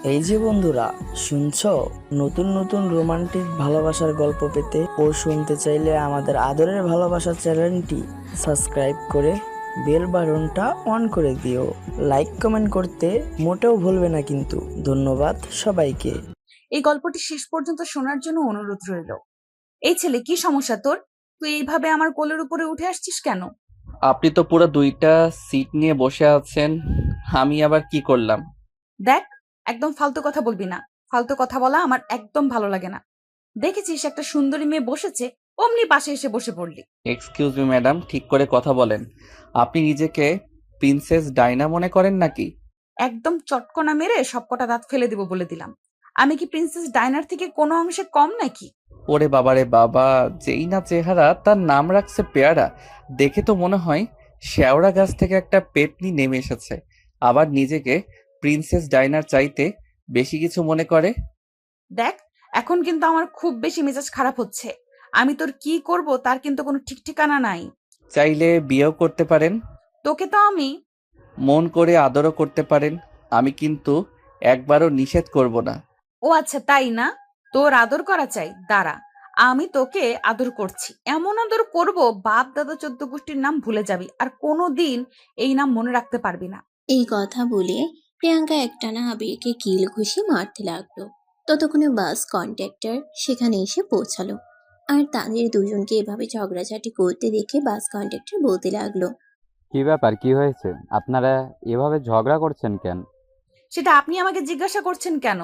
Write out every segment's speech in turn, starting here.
এই যে বন্ধুরা, শুনছো? নতুন নতুন রোমান্টিক ভালোবাসার গল্প পেতে ও শুনতে চাইলে আমাদের আদরের ভালোবাসা চ্যানেলটি সাবস্ক্রাইব করে বেল বাটনটা অন করে দিও। লাইক কমেন্ট করতে মোটেও ভুলবে না কিন্তু। ধন্যবাদ সবাইকে। এই গল্পটি শেষ পর্যন্ত শোনার জন্য অনুরোধ রইল। এই ছেলে, কি সমস্যা তোর? তুই এইভাবে আমার কোলের উপরে উঠে আসছিস কেন? আপনি তো পুরো 2টা সিট নিয়ে বসে আছেন, আমি আবার কি করলাম? দেখ, একদম ফালতু কথা বলবি না। ফালতু কথা বলা আমার একদম ভালো লাগে না। দেখেছিস একটা সুন্দরী মেয়ে বসেছে, অমনি পাশে এসে বসে পড়লি। এক্সকিউজ মি ম্যাডাম, ঠিক করে কথা বলেন। আপনি নিজেকে প্রিন্সেস ডায়না মনে করেন নাকি? একদম চটকনা মেরে সবকটা দাঁত ফেলে দিব বলে দিলাম। আমি কি প্রিন্সেস ডায়নার থেকে কোনো অংশে কম নাকি? ওরে বাবারে বাবা, যেই না চেহারা তার নাম রাখছে পেয়ারা। দেখে তো মনে হয় শেওড়া গাছ থেকে একটা পেতনি নেমে এসেছে, আবার নিজেকে প্রিন্সেস ডায়নার চাইতে বেশি কিছু মনে করে। দেখ, এখন কিন্তু আমার খুব বেশি মেজাজ খারাপ হচ্ছে। আমি তোর কি করব তার কিন্তু কোনো ঠিক ঠিকানা নাই। চাইলে বিয়েও করতে পারেন, তোকে তো আমি। মন করে আদরও করতে পারেন। আমি কিন্তু একবারও নিষেধ করব না। ও আচ্ছা, তাই না? তোর আদর করা চাই, দাঁড়া। আমি তোকে আদর করছি, এমন আদর করব বাপ দাদা 14 গোষ্ঠীর নাম ভুলে যাবি, আর কোনোদিন এই নাম মনে রাখতে পারবি না। এই কথা বলে প্রিয়াঙ্কা একটানা আবিরকে কিল ঘুষি মারতে লাগলো। ততক্ষণে বাস কন্ট্রাক্টর সেখানে এসে পৌঁছালো। আর তাদের দুজনকে এভাবে ঝগড়াঝাটি করতে দেখে বাস কন্ট্রাক্টর বলতে লাগলো, কি ব্যাপার, কি হয়েছে? আপনারা এভাবে ঝগড়া করছেন কেন? সেটা আপনি আমাকে জিজ্ঞাসা করছেন কেন?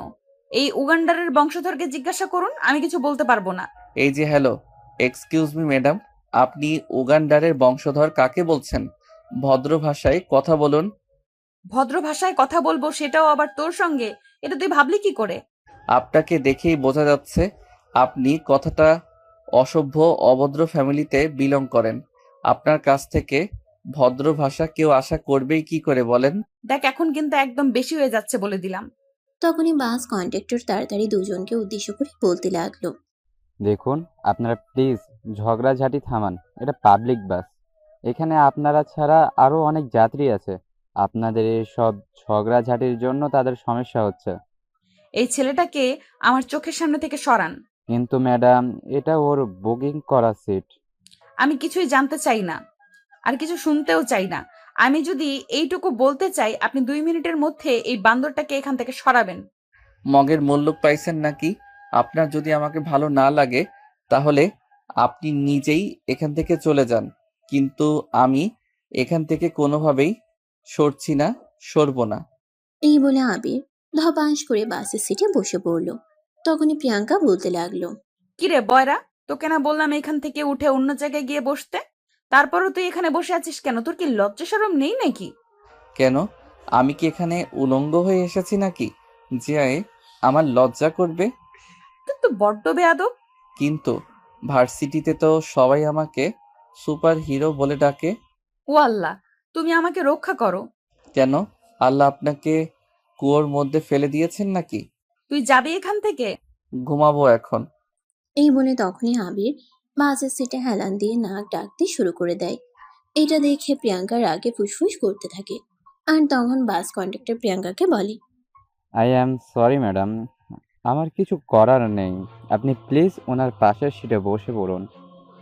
এই উগান্ডারের বংশধরকে জিজ্ঞাসা করুন, আমি কিছু বলতে পারবো না। এই যে হ্যালো, এক্সকিউজ মি ম্যাডাম, আপনি উগান্ডারের বংশধর কাকে বলছেন? ভদ্র ভাষায় কথা বলুন। ভদ্র ভাষায় কথা বলবো, সেটাও আবার তোর সঙ্গে? এটা তুই ভাবলি কি করে? আপনাকে দেখেই বোঝা যাচ্ছে আপনি কথাটা অসভ্য অভদ্র ফ্যামিলিতে বিলং করেন। আপনার কাছ থেকে ভদ্র ভাষা কেউ আশা করবেই কি করে বলেন? দেখ, এখন কিন্তু একদম বেশি হয়ে যাচ্ছে বলে দিলাম। তখনই বাস কন্ট্রাক্টর তাড়াতাড়ি দুজনকে উদ্দেশ্য করে বলতে লাগলো, দেখুন, আপনারা প্লিজ ঝগড়াঝাটি থামান। এটা পাবলিক বাস, এখানে আপনারা ছাড়া আরো অনেক যাত্রী আছে। আপনাদের এসব ঝগড়াঝাটির জন্য তাদের সমস্যা হচ্ছে। এই ছেলেটাকে আমার চোখের সামনে থেকে সরান। কিন্তু ম্যাডাম, এটা ওর বুকিং করা সিট। আমি কিছুই জানতে চাই না, আর কিছু শুনতেও চাই না। আমি যদি এইটুকু বলতে চাই, আপনি 2 মিনিটের মধ্যে এই বান্দরটাকে এখান থেকে সরাবেন। মগের মূল্য পাইছেন নাকি? আপনার যদি আমাকে ভালো না লাগে তাহলে আপনি নিজেই এখান থেকে চলে যান, কিন্তু আমি এখান থেকে কোনোভাবেই সরছি না, সরবো না। এই বলে আবির ধপাস করে বাসের সিটে বসে পড়লো। তখনই প্রিয়াঙ্কা বলতে লাগলো, কিরে বয়রা, তোকে না বললাম এখান থেকে উঠে অন্য জায়গায় গিয়ে বসতে? তারপরও তুই এখানে বসে আছিস কেন? তোর কি লজ্জা শরম নেই নাকি? কেন? আমি কি এখানে উলঙ্গ হয়ে এসেছি নাকি যে আমার লজ্জা করবে? তুই তো বড্ড বেয়াদব। কিন্তু ভার্সিটিতে তো সবাই আমাকে সুপার হিরো বলে ডাকে। ও আল্লাহ, তুমি আমাকে রক্ষা করো। কেন? আল্লাহ আপনাকে কুয়োর মধ্যে ফেলে দিয়েছেন নাকি? তুই যাবি এখান থেকে? ঘুমাবো এখন। এই বলে তখনই আবির বাসের সিটে হেলান দিয়ে নাক ডাকতে শুরু করে দেয়। এটা দেখে প্রিয়াঙ্কা রাগে ফুসফুস করতে থাকে। আর তখন বাস কন্ডাক্টর প্রিয়াঙ্কাকে বলে, আই অ্যাম সরি ম্যাডাম, আমার কিছু করার নেই। আপনি প্লিজ ওনার পাশের সিটে বসে পড়ুন।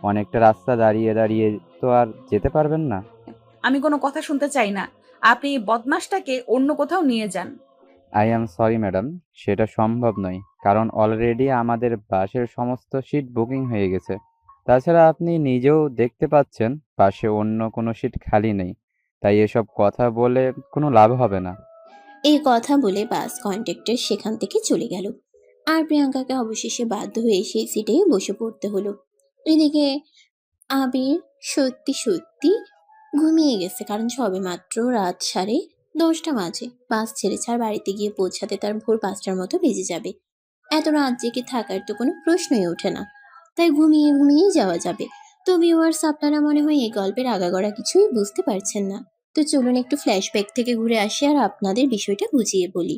অনেকটা রাস্তা দাঁড়িয়ে দাঁড়িয়ে তো আর যেতে পারবেন না। আমি কোনো কথা শুনতে চাই না। আপনি এই বদমাসটাকে অন্য কোথাও নিয়ে যান। আই অ্যাম সরি ম্যাডাম, সেটা সম্ভব নয়, কারণ অলরেডি আমাদের বাসের সমস্ত সিট বুকিং হয়ে গেছে। তাছাড়া আপনি নিজেও দেখতে পাচ্ছেন পাশে অন্য কোনো সিট খালি নেই। তাই এসব কথা বলে কোনো লাভ হবে না। এই কথা বলে বাস কন্ডাক্টর সেখান থেকে চলে গেল। আর প্রিয়াঙ্কাকে অবশেষে বাধ্য হয়ে সেই সিটেই বসে পড়তে হলো। এদিকে আবির সত্যি সত্যি ঘুমিয়ে গেছে, কারণ সবে মাত্র রাত 10:30 বাজে। বাস ছেড়ে ছাড় বাড়িতে গিয়ে পৌঁছাতে তার ভোর 5টার মতো বেজে যাবে। এত রাত জেগে থাকার তো কোনো প্রশ্নই ওঠে না। তাই ঘুমিয়ে ঘুমিয়ে যাওয়া যাবে। তো ভিউয়ার্স, আপনারা মনে হয় এই গল্পের আগাগোড়া কিছুই বুঝতে পারছেন না। তো চলুন একটু ফ্ল্যাশব্যাক থেকে ঘুরে আসি আর আপনাদের বিষয়টা বুঝিয়ে বলি।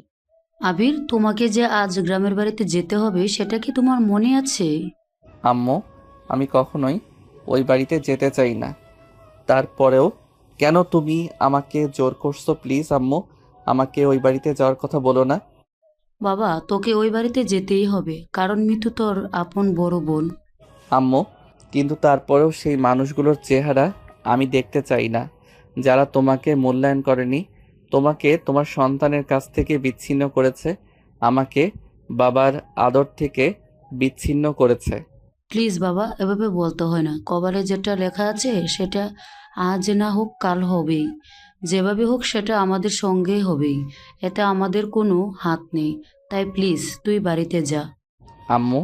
আবির, তোমাকে যে আজ গ্রামের বাড়িতে যেতে হবে সেটা কি তোমার মনে আছে? আম্মু, আমি কখনোই ওই বাড়িতে যেতে চাই না। তারপরেও কেন তুমি আমাকে জোর করছো? প্লিজ আম্মু, আমাকে ওই বাড়িতে যাওয়ার কথা বলো না। বাবা, তোকে ওই বাড়িতে যেতেই হবে, কারণ মিতু তোর আপন বড় বোন। আম্মু, কিন্তু তারপরেও সেই মানুষগুলোর চেহারা আমি দেখতে চাই না, যারা তোমাকে মূল্যায়ন করেনি, তোমাকে তোমার সন্তানের কাছ থেকে বিচ্ছিন্ন করেছে, আমাকে বাবার আদর থেকে বিচ্ছিন্ন করেছে। প্লিজ বাবা, এভাবে বলতে হয় না। কপালে যেটা লেখা আছে সেটা আজ না হোক কাল হবেই। যেভাবে হোক সেটা আমাদের সঙ্গেই হবেই। এতে আমাদের কোনো হাত নেই। তাই প্লিজ তুই বাড়িতে যা। আম্মু,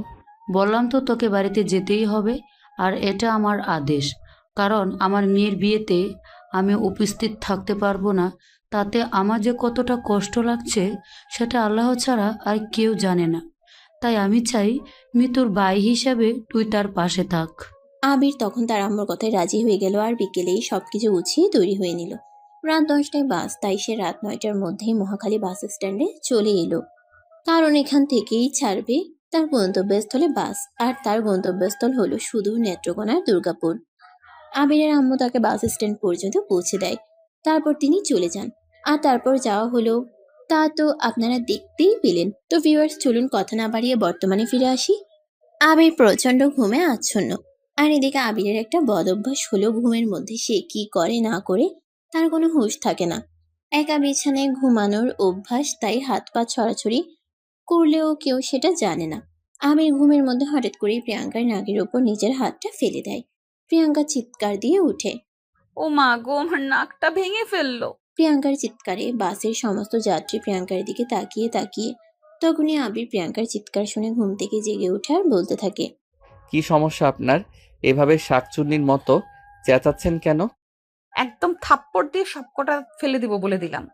বললাম তো তোকে বাড়িতে যেতেই হবে, আর এটা আমার আদেশ। কারণ আমার মেয়ের বিয়েতে আমি উপস্থিত থাকতে পারবো না, তাতে আমার যে কতটা কষ্ট লাগছে সেটা আল্লাহ ছাড়া আর কেউ জানে না। তাই আমি চাই মিতুর ভাই হিসাবে তুই তার পাশে থাক। আবির তখন তার আম্মুর কথায় রাজি হয়ে গেল আর বিকেলেই সবকিছু গুছিয়ে তৈরি হয়ে নিল। রাত 10টায় বাস, তাই সে রাত 9টার মধ্যেই মহাখালী বাস স্ট্যান্ডে চলে এলো। কারণ এখান থেকেই ছাড়বে তার গন্তব্যস্থলে বাস, আর তার গন্তব্যস্থল হলো সুদূর নেত্রকোনার দুর্গাপুর। আবিরের আম্মু তাকে বাস স্ট্যান্ড পর্যন্ত পৌঁছে দেয়, তারপর তিনি চলে যান। আর তারপর যাওয়া হলো তা তো আপনারা দেখতেই পেলেন। তো ভিউয়ার্স, চলুন কথা না বাড়িয়ে বর্তমানে ফিরে আসি। আবির প্রচন্ড ঘুমে আচ্ছন্ন। আর এদিকে আবিরের একটা বদ অভ্যাস হলো, ঘুমের মধ্যে সে কি করে না করে তার কোনো হুঁশ থাকে না। একা বিছানায় ঘুমানোর অভ্যাস, তাই হাত পা ছড়াছড়ি করলেও কেউ সেটা জানে না। আবির ঘুমের মধ্যে হঠাৎ করেই প্রিয়াঙ্কার নাকের ওপর নিজের হাতটা ফেলে দেয়। প্রিয়াঙ্কা চিৎকার দিয়ে ওঠে। ও মা গো, আমার নাকটা ভেঙে ফেললো। প্রিয়াঙ্কার চিৎকারে বাসের সমস্ত যাত্রী প্রিয়াঙ্কার দিকে তাকিয়ে তাকিয়ে। তখনই আবির প্রিয়াঙ্কার চিৎকার শুনে ঘুম থেকে জেগে ওঠে আর বলতে থাকে, কি সমস্যা আপনার? এভাবে শাকচুন্নির মতো চেঁচাচ্ছেন কেন? একদম থাপ্পড় দিয়ে সবকটা ফেলে দিব বলে দিলাম।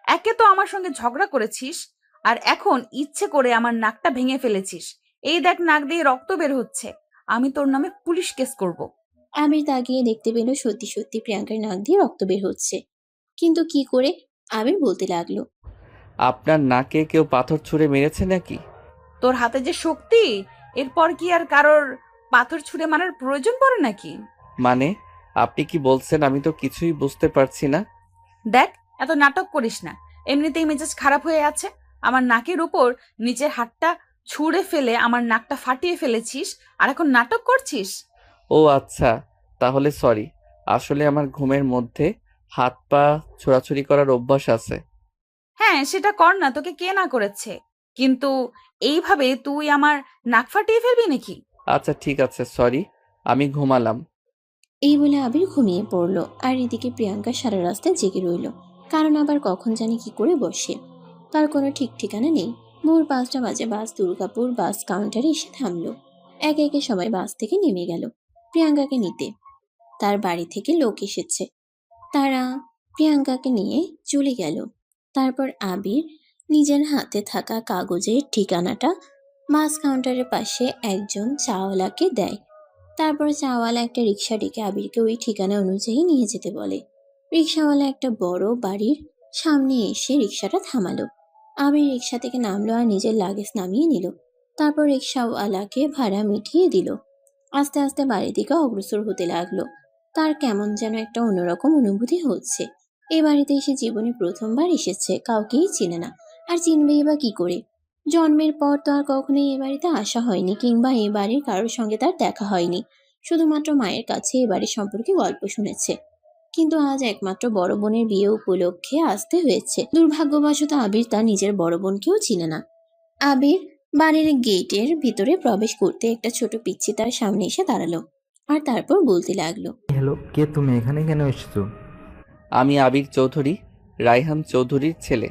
একে তো আমার সঙ্গে ঝগড়া করেছিস, আর এখন ইচ্ছে করে আমার নাকটা ভেঙে ফেলেছিস। এই দেখ, নাক দিয়ে রক্ত বের হচ্ছে। আমি তোর নামে পুলিশ কেস করব। আবির তাকিয়ে দেখতে পেল সত্যি সত্যি প্রিয়াঙ্কার নাক দিয়ে রক্ত বের হচ্ছে। কিন্তু কি করে? আবির বলতে লাগলো, আপনার নাকে কেউ পাথর ছুঁড়ে মেরেছে নাকি? তোর হাতে যে শক্তি, এরপর কি আর কারোর পাথর ছুঁড়ে মারার প্রয়োজন পড়ে নাকি? মানে, আপনি কি বলছেন? আমি তো কিছুই বুঝতে পারছি না। দেখ, এত নাটক করিস না। এমনিতেই মেজাজ খারাপ হয়ে আছে। আমার নাকের উপর নিচের হাতটা ছুঁড়ে ফেলে আমার নাকটা ফাটিয়ে ফেলেছিস, আর এখন নাটক করছিস? ও আচ্ছা, তাহলে সরি। আসলে আমার ঘুমের মধ্যে হাত পা ছোড়াছুড়ি করার অভ্যাস আছে। হ্যাঁ, সেটা কর না, তোকে কে না করেছে। কিন্তু এইভাবে তুই আমার নাক ফাটিয়ে ফেলবি নাকি? আচ্ছা ঠিক আছে, সরি, আমি ঘুমালাম। এই বলে আবির ঘুমিয়ে পড়লো। আর এদিকে প্রিয়াঙ্কা সারা রাস্তায় জেগে রইল, কারণ আবার কখন জানি কি করে বসে তার কোনো ঠিক ঠিকানা নেই। ভোর 5টা বাজে বাস দুর্গাপুর বাস কাউন্টারে এসে থামলো। একে একে সবাই বাস থেকে নেমে গেল প্রিয়াঙ্কাকে নিতে। তার বাড়ি থেকে লোক এসেছে, তারা প্রিয়াঙ্কাকে নিয়ে চলে গেল। তারপর আবির নিজের হাতে থাকা কাগজের ঠিকানাটা বাস কাউন্টারের পাশে একজন চাওয়ালাকে দেয়। তারপর চাওয়ালা একটা রিক্সা ডেকে আবিরকে ওই ঠিকানা অনুযায়ী নিয়ে যেতে বলে। রিক্সাওয়ালা একটা বড় বাড়ির সামনে এসে রিক্সাটা থামালো। আবির রিক্সা থেকে নামলো আর নিজের লাগেজ নামিয়ে নিল। তারপর রিক্সাওয়ালাকে ভাড়া মিটিয়ে দিল। আস্তে আস্তে বাড়ির দিকে অগ্রসর হতে লাগলো। তার কেমন যেন একটা অন্যরকম অনুভূতি হচ্ছে। এ বাড়িতে এসে জীবনে প্রথমবার এসেছে, কাউকেই চেনে না, আর চিনবেই বা কি করে? জন্মের পর তো আর কখনোই এ বাড়িতে আসা হয়নি, কিংবা এ বাড়ির কারোর সঙ্গে তার দেখা হয়নি। শুধুমাত্র মায়ের কাছে এ বাড়ির সম্পর্কে গল্প শুনেছে। কিন্তু আজ একমাত্র বড় বোনের বিয়ে উপলক্ষে আসতে হয়েছে। দুর্ভাগ্যবশত আবির তার নিজের বড় বোনকেও চিনে না। আবির বাড়ির গেটের ভিতরে প্রবেশ করতে একটা ছোট পিচ্চি তার সামনে এসে দাঁড়ালো, আর তারপর বলতে লাগলো, হ্যালো, কে তুমি? এখানে কেন এসেছো? আমি আবির চৌধুরী, রায়হান চৌধুরীর ছেলে।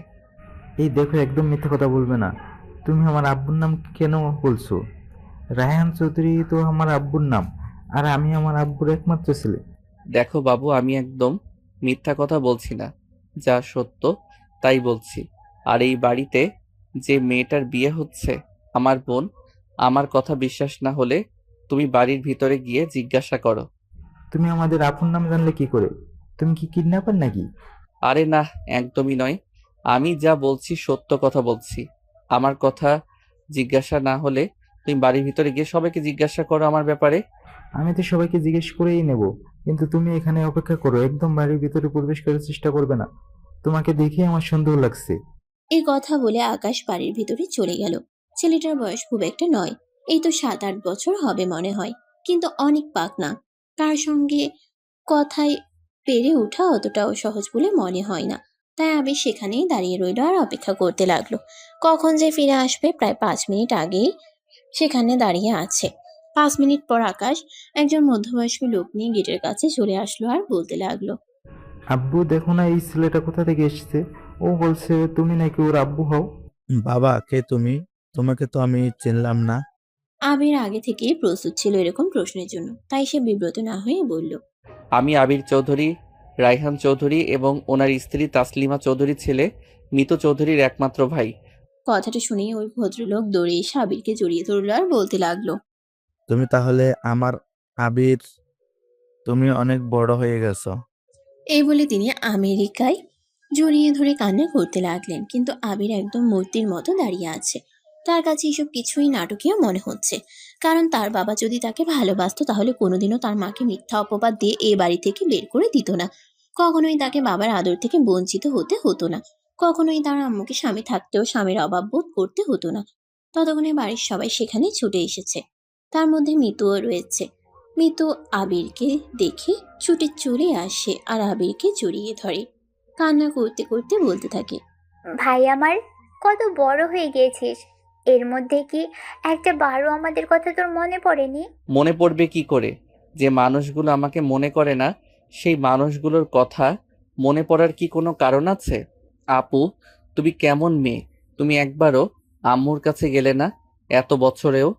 এই দেখো, একদম মিথ্যে কথা বলবে না। তুমি আমার আব্বুর নাম কেন বলছো? রায়হান চৌধুরী তো আমার আব্বুর নাম, আর আমি আমার আব্বুর একমাত্র ছেলে। দেখো বাবু, আমি একদম মিথ্যা কথা বলছি না, যা সত্য তাই বলছি। আর এই বাড়িতে যে মেয়েটার বিয়ে হচ্ছে আমার বোন। আমার কথা বিশ্বাস না হলে তুমি বাড়ির ভিতরে গিয়ে জিজ্ঞাসা করো। তুমি আমাদের আপন নাম জানলে কি করে? তুমি কি কিডন্যাপার নাকি? আরে না, একদমই নয়। আমি যা বলছি সত্য কথা বলছি। আমার কথা জিজ্ঞাসা না হলে তুমি বাড়ির ভিতরে গিয়ে সবাইকে জিজ্ঞাসা করো আমার ব্যাপারে। আমি তো সবাইকে জিজ্ঞেস করেই নেব, কিন্তু তুমি এখানে অপেক্ষা করো, একদম বাড়ির ভিতরে প্রবেশ করার চেষ্টা করবে না। তোমাকে দেখে আমার সন্দেহ লাগছে। এই কথা বলে আকাশ বাড়ির ভিতরে চলে গেল। ছেলেটার বয়স খুব একটা নয়, এই তো 7-8 বছর হবে মনে হয়, কিন্তু অনেক পাকনা। তার সঙ্গে কথায় পেরে ওঠা অতটাও সহজ বলে মনে হয় না। তাই আবির সেখানেই দাঁড়িয়ে রইল আর অপেক্ষা করতে লাগলো। কখন যে ফিরে আসবে, প্রায় 5 মিনিট আগেই সেখানে দাঁড়িয়ে আছে। 5 মিনিট পর আকাশ একজন মধ্যবয়স্ক লোক নিয়ে গেটের কাছে চলে আসলো আর বলতে লাগলো, আব্বু দেখো না এই ছেলেটা কোথা থেকে এসেছে। ও বলছে তুমি নাকি ওর আব্বু হও। বাবা, কে তুমি? তোমাকে তো আমি চিনলাম না। আবির আগে থেকেই প্রস্তুত ছিল এরকম প্রশ্নের জন্য, তাই সে বিব্রত না হয়ে বলল, আমি আবির চৌধুরী, রায়হান চৌধুরী এবং ওনার স্ত্রী তাসলিমা চৌধুরীর ছেলে মিতু চৌধুরীর একমাত্র ভাই। কথাটা শুনেই ওই ভদ্রলোক দৌড়ে এসে আবিরকে জড়িয়ে ধরলো আর বলতে লাগলো, তুমি তাহলে আমার আবির। তুমি অনেক বড় হয়ে গেছো। এই বলে তিনি আমেরিকায় জড়িয়ে ধরে কান্না করতে লাগলেন। কিন্তু আবির একদম মূর্তির মতো দাঁড়িয়ে আছে। তার কাছে এসব কিছুই নাটকীয় মনে হচ্ছে, কারণ তার বাবা যদি তাকে ভালোবাসতো তাহলে কোনোদিনও তার মাকে মিথ্যা অপবাদ দিয়ে এ বাড়ি থেকে বের করে দিত না। কখনোই তাকে বাবার আদর থেকে বঞ্চিত হতে হতো না। কখনোই তার আম্মুকে স্বামী থাকতেও স্বামীর অভাব বোধ করতে হতো না। ততক্ষণে বাড়ির সবাই সেখানে ছুটে এসেছে, তার মধ্যে মিতুও রয়েছে। মিতু আবিরকে দেখে ছুটে চলে আসে আর আবিরকে জড়িয়ে ধরে। কান্না করতে করতে বলতে থাকে, ভাই আমার, কত বড় হয়ে গিয়েছিস। এর মধ্যে কি একটা বারও আমাদের কথা তোর মনে পড়েনি? মনে পড়বে কি করে? যে মানুষগুলো আমাকে মনে করে না, সেই মানুষগুলোর কথা মনে পড়ার কি কোনো কারণ আছে? আপু, তুমি কেমন মেয়ে? তুমি একবারও আম্মুর কাছে গেলে না এত বছরেও?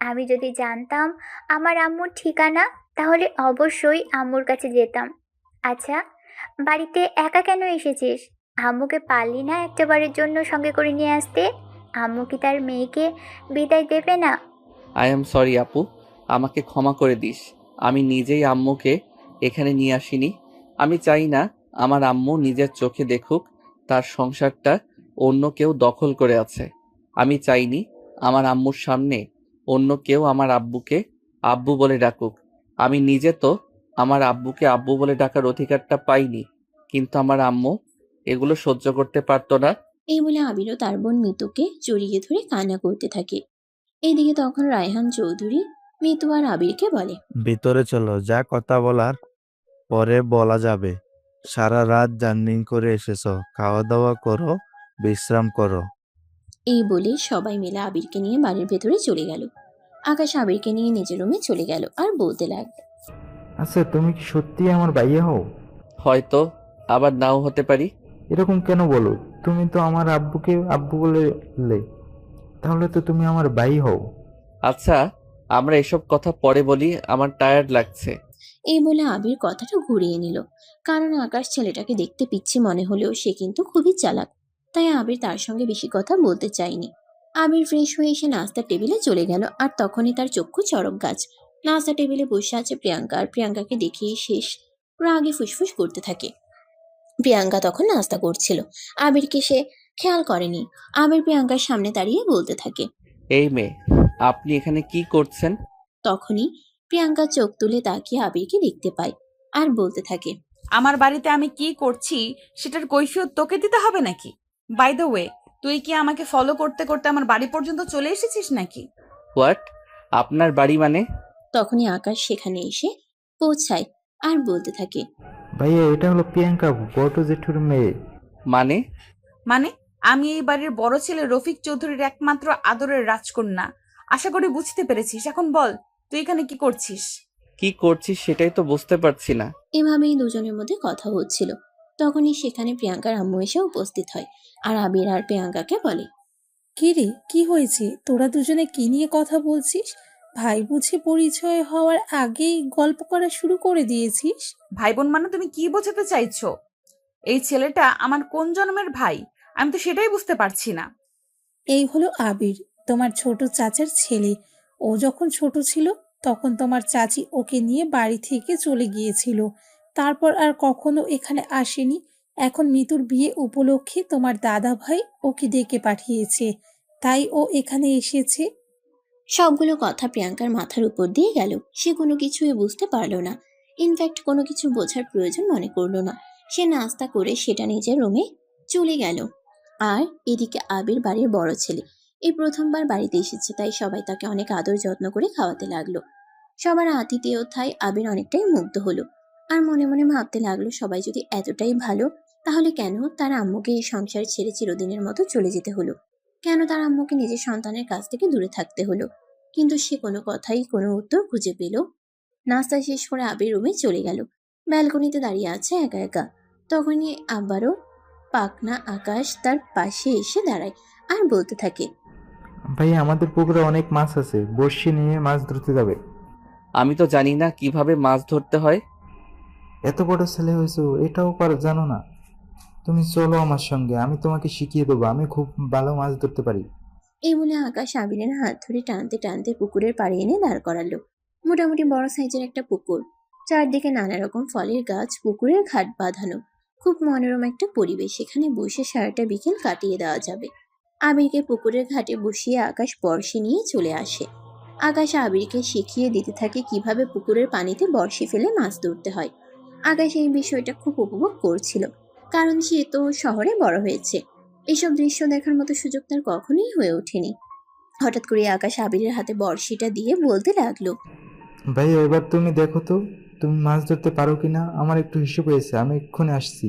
আমি যদি জানতাম আমার আম্মুর ঠিকানা, তাহলে অবশ্যই আম্মুর কাছে যেতাম। আচ্ছা, বাড়িতে একা কেন এসেছিস? আম্মুকে পারলি না একটাবারের জন্য সঙ্গে করে নিয়ে আসতে? আম্মু কি তার মেয়েকে বিদায় দেবে না? আই এম সরি আপু, আমাকে ক্ষমা করে দিস। আমি নিজেই আম্মুকে এখানে নিয়ে আসিনি। আমি চাই না আমার আম্মু নিজের চোখে দেখুক তার সংসারটা অন্য কেউ দখল করে আছে। আমি চাইনি আমার আম্মুর সামনে অন্য কেউ আমার আব্বুকে আব্বু বলে ডাকুক। আমি নিজে তো আমার আব্বুকে আব্বু বলে ডাকার অধিকারটা পাইনি, কিন্তু আমার আম্মু এগুলো সহ্য করতে পারতো না। এই বলে আবিরও তার বোন মিতুকে জড়িয়ে ধরে কান্না করতে থাকে। এইদিকে তখন রায়হান চৌধুরী মিতু আর আবিরকে বলে, ভিতরে চলো, যা কথা বলার পরে বলা যাবে। সারা রাত জার্নি করে এসেছো, খাওয়া দাওয়া করো, বিশ্রাম করো। এই বলে সবাই মিলে আবিরকে নিয়ে বাড়ির ভেতরে চলে গেল। আকাশ আবিরকে নিয়ে নিজের রুমে চলে গেল আর বলতে লাগলো, আচ্ছা তুমি কি সত্যি আমার ভাইয়া হও? হয়তো আবার নাও হতে পারি। এরকম কেন বলো? তুমি তো আমার আব্বুকে আব্বু বলে, তাহলে তো তুমি আমার ভাই হও। আচ্ছা, আমরা এসব কথা পরে বলি, আমার টায়ার্ড লাগছে। এই বলে আবির কথাটা ঘুরিয়ে নিল। কারণ আকাশ ছেলেটাকে দেখতে পিচ্ছি মনে হলেও সে কিন্তু খুবই চালাক, তাই আবির তার সঙ্গে বেশি কথা বলতে চায়নি। আবির ফ্রেশ হয়ে এসে নাস্তার টেবিলে চলে গেল আর তখনই তার চক্ষু চড়ক গাছ। নাস্তা টেবিলে বসে আছে প্রিয়াঙ্কা আর প্রিয়াঙ্কাকে দেখেই শেষ রাগে ফুসফুস করতে থাকে। প্রিয়াঙ্কা তখন নাস্তা করছিল, আবিরকে সে খেয়াল করেনি। আবির প্রিয়াঙ্কার সামনে দাঁড়িয়ে বলতে থাকে। এই মেয়ে, আপনি এখানে কি করছেন? তখনই প্রিয়াঙ্কা চোখ তুলে তাকিয়ে আবিরকে দেখতে পায় আর বলতে থাকে, আমার বাড়িতে আমি কি করছি সেটার কৈফিয়ত তোকে দিতে হবে নাকি? বাই দ্য ওয়ে, তুই কি আমাকে ফলো করতে করতে আমার বাড়ি পর্যন্ত চলে এসেছিস নাকি? হোয়াট? আপনার বাড়ি মানে? তখনই আকাশ সেখানে এসে পৌঁছায় আর বলতে থাকে, ভাইয়া এটা হলো প্রিয়াঙ্কা, বড় জেঠুর মেয়ে। মানে? মানে আমি এই বাড়ির বড় ছেলে রফিক চৌধুরীর একমাত্র আদরের রাজকন্যা। আশা করি বুঝতে পেরেছিস। এখন বল, তুই এখানে কি করছিস? কি করছিস সেটাই তো বুঝতে পারছি না। এভাবেই দুজনের মধ্যে কথা হচ্ছিল। তখনই সেখানে প্রিয়াঙ্কার আম্মু এসে উপস্থিত হয় আর আবির আর প্রিয়াঙ্কাকে বলে, কি রে, কি হয়েছে? তোরা দুজনে কি নিয়ে কথা বলছিস? ভাই বুঝি পরিচয় হওয়ার আগেই গল্প করা শুরু করে দিয়েছিস? ভাই বোন মানে তুমি কি বোঝাতে চাইছো? এই ছেলেটা আমার কোন জন্মের ভাই আমি তো সেটাই বুঝতে পারছি না। এই হলো আবির, তোমার ছোট চাচার ছেলে। ও যখন ছোট ছিল তখন তোমার চাচি ওকে নিয়ে বাড়ি থেকে চলে গিয়েছিল, তারপর আর কখনো এখানে আসেনি। এখন মিতুর বিয়ে উপলক্ষে তোমার দাদা ভাই ওকে ডেকে পাঠিয়েছে, তাই ও এখানে এসেছে। সবগুলো কথা প্রিয়াঙ্কার মাথার উপর দিয়ে গেল। সে কোনো কিছুই বুঝতে পারল না। ইনফ্যাক্ট কোনো কিছু বোঝার প্রয়োজন মনে করলো না। সে নাস্তা করে সেটা নিজের রুমে চলে গেল। আর এদিকে আবির বাড়ির বড় ছেলে, এই প্রথমবার বাড়িতে এসেছে, তাই সবাই তাকে অনেক আদর যত্ন করে খাওয়াতে লাগলো। সবার আতিথেয়তায় আবির অনেকটাই মুগ্ধ হলো। আর মনে মনে ভাবতে লাগলো, সবাই যদি এতটাই ভালো, তাহলে কেন তার আম্মুকে এই সংসার ছেড়ে চিরদিনের মতো চলে যেতে হলো? কেন তার আম্মুকে নিজের সন্তানের কাছ থেকে দূরে থাকতে হলো? কিন্তু সে কোনো উত্তর খুঁজে পেল। নাস্তা শেষ করে আবির রুমে চলে গেল। ব্যালকনিতে দাঁড়িয়ে আছে একা একা। তখনই আবারও পাকনা আকাশ তার পাশে এসে দাঁড়ায় আর বলতে থাকে, ভাই আমাদের পুকুরে অনেক মাছ আছে, বড়শি নিয়ে মাছ ধরতে যাবে। আমি তো জানি না কিভাবে মাছ ধরতে হয়। এত বড় ছেলে হয়েছো, এটাও জানো না? তুমি চলো আমার সঙ্গে, আমি তোমাকে শিখিয়ে দেবো, আমি খুব ভালো মাছ ধরতে পারি। এই বলে আকাশ আবিরের হাত ধরে টানতে টানতে পুকুরের পাড়ে এনে দাঁড় করালো। মোটামুটি বড় সাইজের একটা পুকুর, চারদিকে নানা রকম ফলের গাছ, পুকুরের ঘাট বাঁধানো। খুব মনোরম একটা পরিবেশ, এখানে বসে সারাটা বিকেল কাটিয়ে দেওয়া যাবে। আবিরকে পুকুরের ঘাটে বসিয়ে আকাশ বড়শি নিয়ে চলে আসে। আকাশ আবিরকে শিখিয়ে দিতে থাকে কিভাবে পুকুরের পানিতে বড়শি ফেলে মাছ ধরতে হয়। আকাশ এই বিষয়টা খুব উপভোগ করছিল, কারণ সে তো শহরে বড় হয়েছে। এসব দৃশ্য দেখার মতো সুযোগ তার কখনোই হয়ে ওঠেনি। হঠাৎ করে আকাশ আবিরের হাতে বড়শিটা দিয়ে বলতে লাগলো, ভাই এবার তুমি দেখো তো, তুমি মাছ ধরতে পারো কিনা, আমার একটু হিসেব হয়েছে, আমি এক্ষুনি আসছি।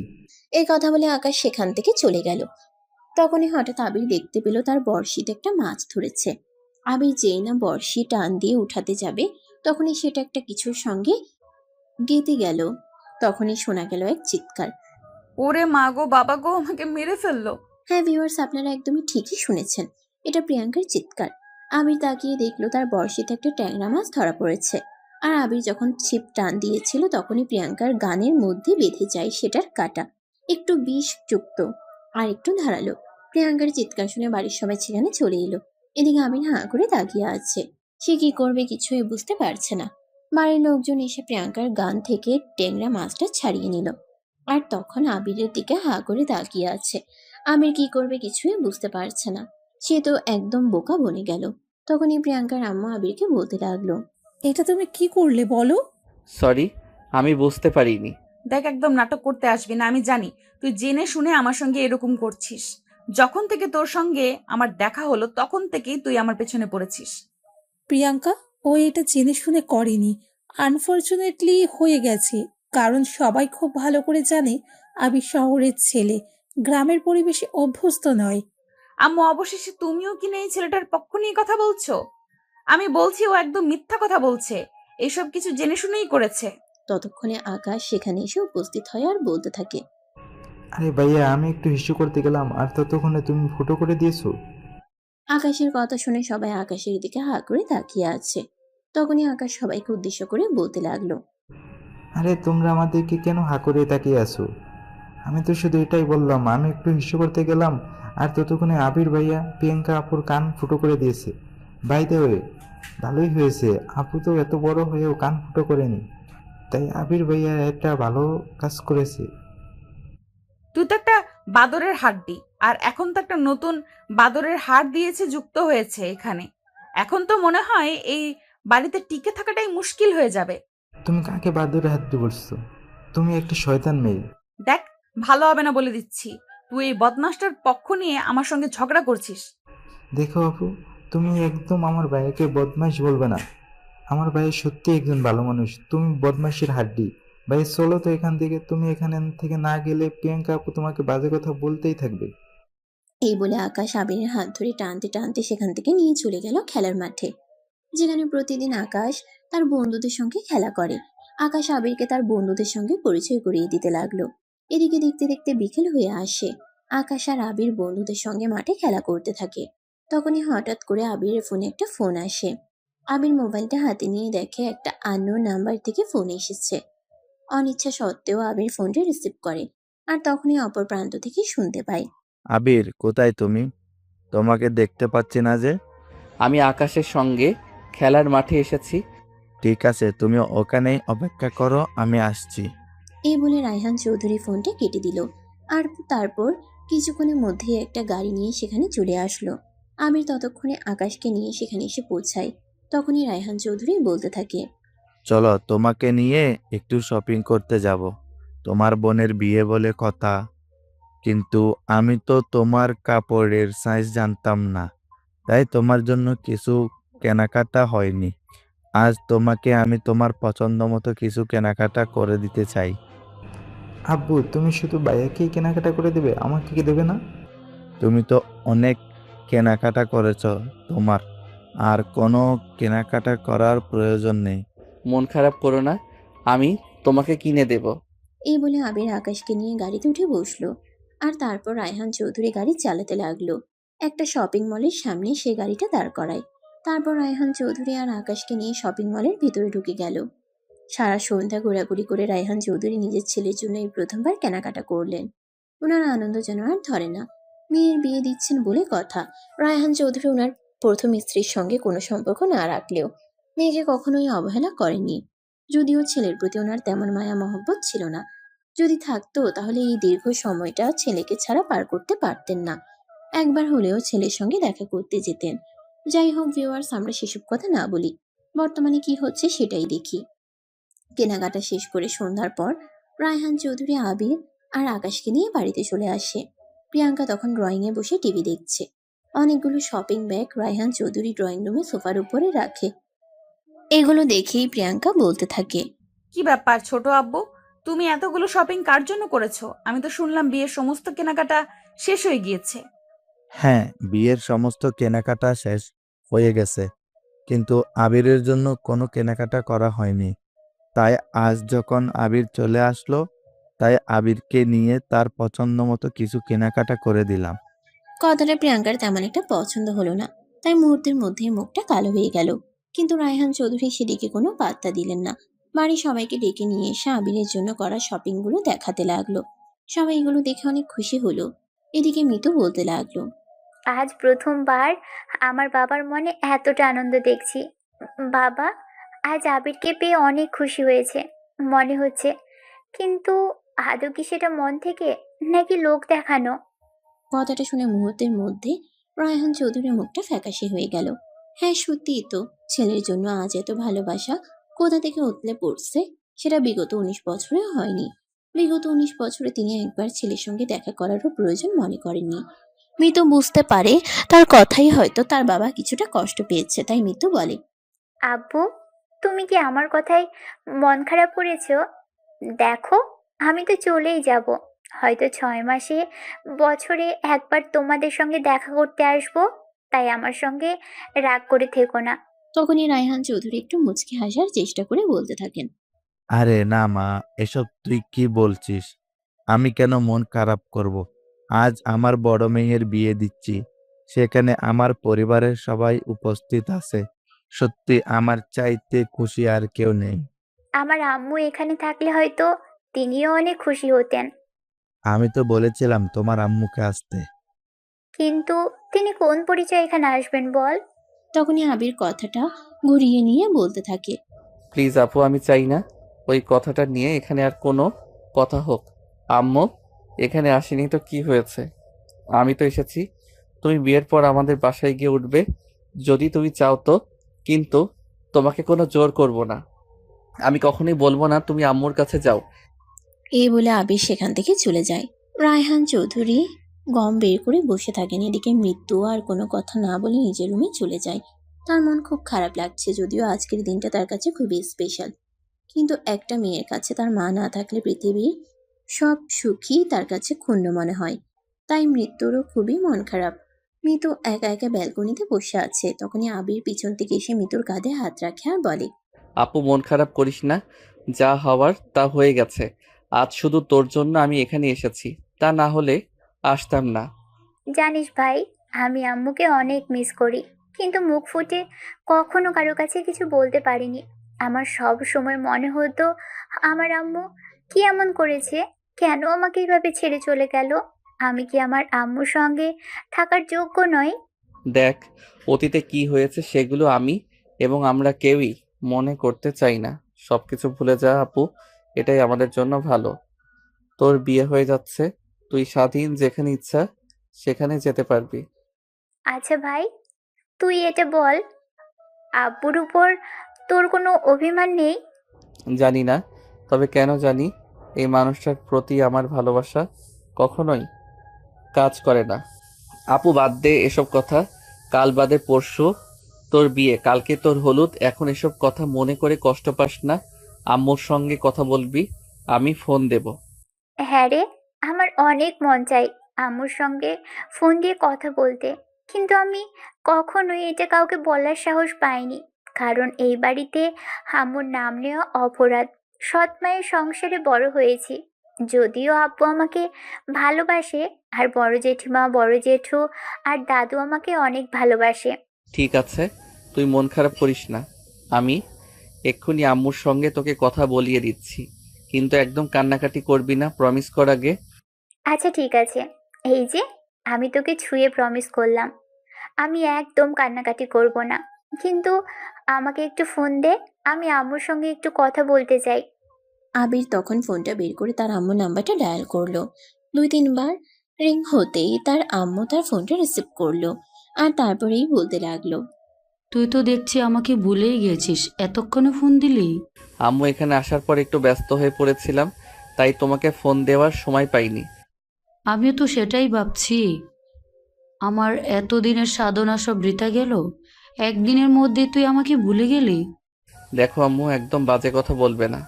এই কথা বলে আকাশ সেখান থেকে চলে গেল। তখনই হঠাৎ আবির দেখতে পেল তার বড়শিতে একটা মাছ ধরেছে। আবির যেই না বড়শি টান দিয়ে উঠাতে যাবে, তখনই সেটা একটা কিছুর সঙ্গে গেঁথে গেল। তখনই শোনা গেল এক চিৎকার। ওরে মা গো, বাবা গো, আমাকে মেরে ফেললো। হ্যাঁ ভিউয়ার্স, আপনারা একদমই ঠিকই শুনেছেন, এটা প্রিয়াঙ্কার চিৎকার। আবির তাকিয়ে দেখলো তার বড়শিতে একটা ট্যাংরা মাছ ধরা পড়েছে। আর আবির যখন ছিপ টান দিয়েছিল, তখনই প্রিয়াঙ্কার গানের মধ্যে বেঁধে যায় সেটার কাঁটা, একটু বিষ যুক্ত আর একটু ধারালো। প্রিয়াঙ্কার চিৎকার শুনে বাড়ির সবাই সেখানে চলে এলো। এদিকে আবির হাঁ করে তাকিয়ে আছে, সে কি করবে কিছুই বুঝতে পারছে না। বাড়ির লোকজন এসে প্রিয়াঙ্কার গান থেকে ট্যাংরা মাছটা ছাড়িয়ে নিল। আর তখন আবিরের দিকে হাঁ করে তাকিয়ে আছে। আবির কি করবে কিছুই বুঝতে পারছে না, সে তো একদম বোকা বনে গেল। তখনই প্রিয়াঙ্কার আম্মা আবিরকে বলতে লাগলো, এটা তুমি কি করলে বলো? সরি, আমি বুঝতে পারিনি। দেখ, একদম নাটক করতে আসবি না। আমি জানি তুই জেনে শুনে আমার সঙ্গে এরকম করছিস। যখন থেকে তোর সঙ্গে আমার দেখা হলো, তখন থেকেই তুই আমার পেছনে পড়েছিস। প্রিয়াঙ্কা, ও এটা জেনে শুনে করেনি, আনফরচুনেটলি হয়ে গেছে। কারণ সবাই খুব ভালো করে জানে আবির শহরের ছেলে, গ্রামের পরিবেশে অভ্যস্ত নয়। আম্মু, অবশেষে তুমিও কিনা এই ছেলেটার পক্ষ নিয়ে কথা বলছো? আমি বলছি ও একদম মিথ্যা কথা বলছে, এসব কিছু জেনে শুনেই করেছে। ততক্ষণে আকাশ সেখানে এসে উপস্থিত হয় আর বলতে থাকে, আরে ভাইয়া, আমি একটু হিসু করতে গেলাম আর ততক্ষণে তুমি ফুটো করে দিয়েছো। আকাশের কথা শুনে সবাই আকাশের দিকে হাঁ করে তাকিয়ে আছে। তখনই আকাশ সবাইকে উদ্দেশ্য করে বলতে লাগলো, আরে তোমরা আমাদেরকে কেন হা করে তাকিয়ে আছো? আমি তো শুধু এটাই বললাম, আমি একটু হিসু করতে গেলাম আর ততক্ষণে আবির ভাইয়া প্রিয়াঙ্কা আপুর কান ফুটো করে দিয়েছে। বাই দ্য ওয়ে, ভালোই হয়েছে, আপু তো এত বড় হয়েও কান ফুটো করেনি, তাই আবির ভাইয়া একটা ভালো কাজ করেছে। তুই তো একটা বাদরের হাড্ডি, আর এখন তো একটা নতুন বাদরের হাড় দিয়েছে, যুক্ত হয়েছে এখানে। এখন তো মনে হয় এই বাড়িতে টিকে থাকাটাই মুশকিল হয়ে যাবে। তুমি কাকে বাদরে হাত দিয়ে বলছো? তুমি একটা শয়তান মেয়ে। দেখ, ভালো হবে না বলে দিচ্ছি। তুই এই বদমাসটার পক্ষ নিয়ে আমার সঙ্গে ঝগড়া করছিস। দেখো আপু, তুমি একদম আমার ভাইয়াকে বদমাইশ বলবে না। আমার ভাই সত্যি একজন ভালো মানুষ, তুমি বদমাইশের হাড্ডি। ভাই চলো তো এখান থেকে, তুমি এখান থেকে না গেলে প্রিয়াঙ্কা আপু তোমাকে বাজে কথা বলতেই থাকবে। এই বলে আকাশ আবিরের হাত ধরে টানতে টানতে সেখান থেকে নিয়ে চলে গেল খেলার মাঠে, যেখানে প্রতিদিন আকাশ তার বন্ধুদের সঙ্গে খেলা করে। আকাশ আবিরকে তার বন্ধুদের সঙ্গে পরিচয় করিয়ে দিতে লাগলো। এদিকে দেখতে দেখতে বিকেল হয়ে আসে। আকাশ আর আবির বন্ধুদের সঙ্গে মাঠে খেলা করতে থাকে। তখনই হঠাৎ করে আবিরের ফোনে একটা ফোন আসে। আবির মোবাইলটা হাতে নিয়ে দেখে একটা আননোন নাম্বার থেকে ফোন এসেছে। অনিচ্ছা সত্ত্বেও আবির ফোনটা রিসিভ করে, আর তখনই অপর প্রান্ত থেকে শুনতে পায়, আবির, কোথায় তুমি? তোমাকে দেখতে পাচ্ছি না যে। আমি আকাশের সঙ্গে খেলার মাঠে এসেছি। ঠিক আছে, তুমি ওখানেই অপেক্ষা করো, আমি আসছি। এই বলে রায়হান চৌধুরী ফোনটা কেটে দিল। আর তারপর কিছুক্ষণের মধ্যেই একটা গাড়ি নিয়ে সেখানে চলে আসলো। আমির ততক্ষণে আকাশকে নিয়ে সেখানে এসে পৌঁছায়। তখনই রায়হান চৌধুরী বলতে থাকে, চলো, তোমাকে নিয়ে একটু শপিং করতে যাব। তোমার বোনের বিয়ে বলে কথা। কিন্তু আমি তো তোমার কাপড়ের সাইজ জানতাম না, তাই তোমার জন্য কিছু কেনাকাটা হয়নি। আজ তোমাকে আমি তোমার পছন্দ মতো কিছু কেনাকাটা করে দিতে চাই। আব্বু, তুমি শুধু ভাইয়াকেই কেনাকাটা করে দেবে, আমাকে কি দেবে না? তুমি তো অনেক কেনাকাটা করেছ, তোমার আর কোনো কেনাকাটা করার প্রয়োজন নেই। মন খারাপ করো না, আমি তোমাকে কিনে দেব। এই বলে আবির আকাশকে নিয়ে গাড়িতে উঠে বসলো। আর তারপর রায়হান চৌধুরী গাড়ি চালাতে লাগলো। একটা শপিং মলের সামনে সে গাড়িটা দাঁড় করায়। তারপর রায়হান চৌধুরী আর আকাশকে নিয়ে শপিং মলের ভিতরে ঢুকে গেল। সারা সন্ধ্যা ঘোরাঘুরি করে রায়হান চৌধুরী নিজের ছেলের জন্য এই প্রথমবার কেনাকাটা করলেন। ওনার আনন্দ যেন আর ধরে না। মেয়ের বিয়ে দিচ্ছেন বলে কথা। রায়হান চৌধুরী ওনার প্রথম স্ত্রীর সঙ্গে কোনো সম্পর্ক না রাখলেও মেয়েকে কখনোই অবহেলা করেননি। যদিও ছেলের প্রতি ওনার তেমন মায়া মহব্বত ছিল না। যদি থাকতো তাহলে এই দীর্ঘ সময়টা ছেলেকে ছাড়া পার করতে পারতেন না। একবার হলেও ছেলের সঙ্গে দেখা করতে যেতেন। যাই হোক ভিউয়ার্স, আমরা সেসব কথা না বলি, বর্তমানে কি হচ্ছে সেটাই দেখি। কেনাকাটা শেষ করে সন্ধ্যার পর রায়হান চৌধুরী আবির আর আকাশকে নিয়ে বাড়িতে চলে আসে। প্রিয়াঙ্কা তখন ড্রয়িং এ বসে টিভি দেখছে। অনেকগুলো shopping bag Raihan Chowdhury drawing রুমে সোফার উপরে রাখে। এগুলো দেখেই প্রিয়াঙ্কা বলতে থাকে, কি ব্যাপার ছোট আব্বু, তুমি এতগুলো শপিং কার জন্য করেছো? আমি তো শুনলাম বিয়ের সমস্ত কেনাকাটা শেষ হয়ে গিয়েছে। হ্যাঁ, বিয়ের সমস্ত কেনাকাটা শেষ হয়ে গেছে, কিন্তু আবিরের জন্য কোনো কেনাকাটা করা হয়নি। তাই আজ যখন আবির চলে আসলো, তাই আবিরকে নিয়ে তার পছন্দ মতো কিছু কেনাকাটা করে দিলাম। কথাটা প্রিয়াঙ্কার তেমন একটা পছন্দ হলো না। তাই মুহূর্তের মধ্যেই মুখটা কালো হয়ে গেল। কিন্তু রায়হান চৌধুরী সেদিকে কোনো পাত্তা দিলেন না। বাড়ির সবাইকে ডেকে নিয়ে এসে আবিরের জন্য করা শপিং গুলো দেখাতে লাগলো। সবাই এগুলো দেখে অনেক খুশি হলো। এদিকে মিতু বলতে লাগলো, আজ প্রথমবার আমার বাবার মনে এতটা আনন্দ দেখছি। বাবা আজ আবিরকে পেয়ে অনেক খুশি হয়েছে মনে হচ্ছে। কিন্তু আদৌ কি সেটা মন থেকে, নাকি লোক দেখানো? কথাটা শুনে মুহূর্তের মধ্যে রায়হান চৌধুরীর মুখটা ফ্যাকাশে হয়ে গেল। হ্যাঁ, সত্যিই তো, ছেলের জন্য আজ এত ভালোবাসা কোথা থেকে উতলে পড়ছে, সেটা বিগত 19 বছরে হয়নি। বিগত 19 বছরে তিনি একবার ছেলের সঙ্গে দেখা করারও প্রয়োজন মনে করেননি। মিতু বুঝতে পারে তার কথাই হয়তো তার বাবা কিছুটা কষ্ট পেয়েছে, তাই মিতু বলে, আব্বু, তুমি কি আমার কথায় মন খারাপ করেছো? দেখো, আমি তো চলেই যাব। হয়তো 6 মাসে, বছরে একবার তোমাদের সঙ্গে দেখা করতে আসবো। তাই আমার সঙ্গে রাগ করে থেকো না। তখনই রায়হান চৌধুরী একটু মুচকি হাসার চেষ্টা করে বলতে থাকেন, আরে না মা, এসব তুই কি বলছিস? আমি কেন মন খারাপ করব? আজ আমার বড় মেয়ের বিয়ে দিচ্ছি, সেখানে আমার পরিবারের সবাই উপস্থিত আছে। সত্যি আমার চাইতে খুশি আর কেউ নেই। আমার আম্মু এখানে থাকলে হয়তো তিনিও অনেক খুশি হতেন। আমি তো বলেছিলাম তোমার আম্মুকে আসতে। কিন্তু তিনি কোন পরিচয়ে এখানে আসবেন বল? তখনই আবির কথাটা ঘুরিয়ে নিয়ে বলতে থাকে, প্লিজ আপু, আমি চাই না ওই কথাটা নিয়ে এখানে আর কোনো কথা হোক। আম্মু এখানে আসেনি তো কি হয়েছে? আমি তো এসেছি। তুমি বিয়ের পর আমাদের বাসায় গিয়ে উঠবে যদি তুমি চাও তো, কিন্তু তোমাকে কোনো জোর করব না। আমি কখনোই বলবো না তুমি আম্মুর কাছে যাও। এই বলে আবির সেখান থেকে চলে যায়। রায়হান চৌধুরী গম বের করে বসে থাকেন। এদিকে মৃত্যু আর কোনো কথা না বলে নিজের রুমে চলে যায়। তার মন খুব খারাপ লাগছে, যদিও আজকের দিনটা তার কাছে খুবই স্পেশাল। কিন্তু একটা মেয়ের কাছে তার মা না থাকলে পৃথিবীর সব সুখী তার কাছে ক্ষুণ্ণ মনে হয়। তাই মৃত্যুরও খুবই মন খারাপ। মৃত্যু একা একা ব্যালকনিতে বসে আছে। তখনই আবির পিছন থেকে এসে মৃত্যুর কাঁধে হাত রাখে আর বলে, আপু মন খারাপ করিস না, যা হওয়ার তা হয়ে গেছে। আজ শুধু তোর জন্য আমি এখানে এসেছি, তা না হলে আসতাম না। জানিস ভাই, আমি আম্মুকে অনেক মিস করি, কিন্তু মুখ ফুটে কখনো কারো কাছে কিছু বলতে পারিনি। আমার সব সময় মনে হতো আমার আম্মু কি এমন করেছে, কেন আমাকে এইভাবে ছেড়ে চলে গেল? আমি কি আমার আম্মুর সঙ্গে থাকার যোগ্য নই? দেখ, অতীতে কি হয়েছে সেগুলো আমি এবং আমরা কেউই মনে করতে চাই না। সবকিছু ভুলে যা আপু, এটাই আমাদের জন্য ভালো। তোর বিয়ে হয়ে যাচ্ছে, তুই স্বাধীন, যেখানে ইচ্ছা সেখানে যেতে পারবি। আচ্ছা ভাই, তুই এটা বল, আব্বুর উপর তোর কোনো অভিমান নেই? জানি না, তবে কেন জানি এই মানুষটার প্রতি আমার ভালোবাসা কখনোই কাজ করে না। আপু বাদ দে এসব কথা। কাল বাদে পরশু তোর বিয়ে, কালকে তোর হলুদ। এখন এসব কথা মনে করে কষ্ট পাস না। আম্মুর সঙ্গে কথা বলবি, আমি ফোন দেব। হ্যাঁ রে, আমার অনেক মন চাই আম্মুর সঙ্গে ফোন দিয়ে কথা বলতে, কিন্তু আমি কখনোই এটা কাউকে বলার সাহস পাইনি। কারণ এই বাড়িতে আম্মুর নাম নেওয়া অপরাধ। সৎ মায়ের সংসারে বড় হয়েছি। যদিও আব্বু আমাকে ভালোবাসে, আর বড় জেঠিমা, বড় জেঠু আর দাদু আমাকে অনেক ভালোবাসে। ঠিক আছে, তুই মন খারাপ করিস না। আমি এক্ষুনি আম্মুর সঙ্গে তোকে কথা বলিয়ে দিচ্ছি, কিন্তু একদম কান্নাকাটি করবি না, প্রমিস কর আগে। আচ্ছা ঠিক আছে, এই যে আমি তোকে ছুঁয়ে প্রমিস করলাম আমি একদম কান্নাকাটি করব না। কিন্তু আমাকে একটু ফোন দে, আমি আম্মুর সঙ্গে একটু কথা বলতে চাই। আবির তখন ফোনটা বের করে তার আম্মুর নাম্বারটা ডায়াল করলো। 2-3 বার রিং হতেই তার আম্মু তার ফোনটা রিসিভ করলো আর তারপরেই বলতে লাগলো, তুই তো দেখছি আমাকে ভুলেই গেছিস, এতক্ষণে ফোন দিলি? আম্মু এখানে আসার পর একটু ব্যস্ত হয়ে পড়েছিলাম, তাই তোমাকে ফোন দেওয়ার সময় পাইনি। আমিও তো সেটাই ভাবছি, আমার এতদিনের সাধনা সব বৃথা গেল। একদিনের মধ্যে তুই আমাকে ভুলে গেলি। দেখো আম্মু, একদম বাজে কথা বলবে না।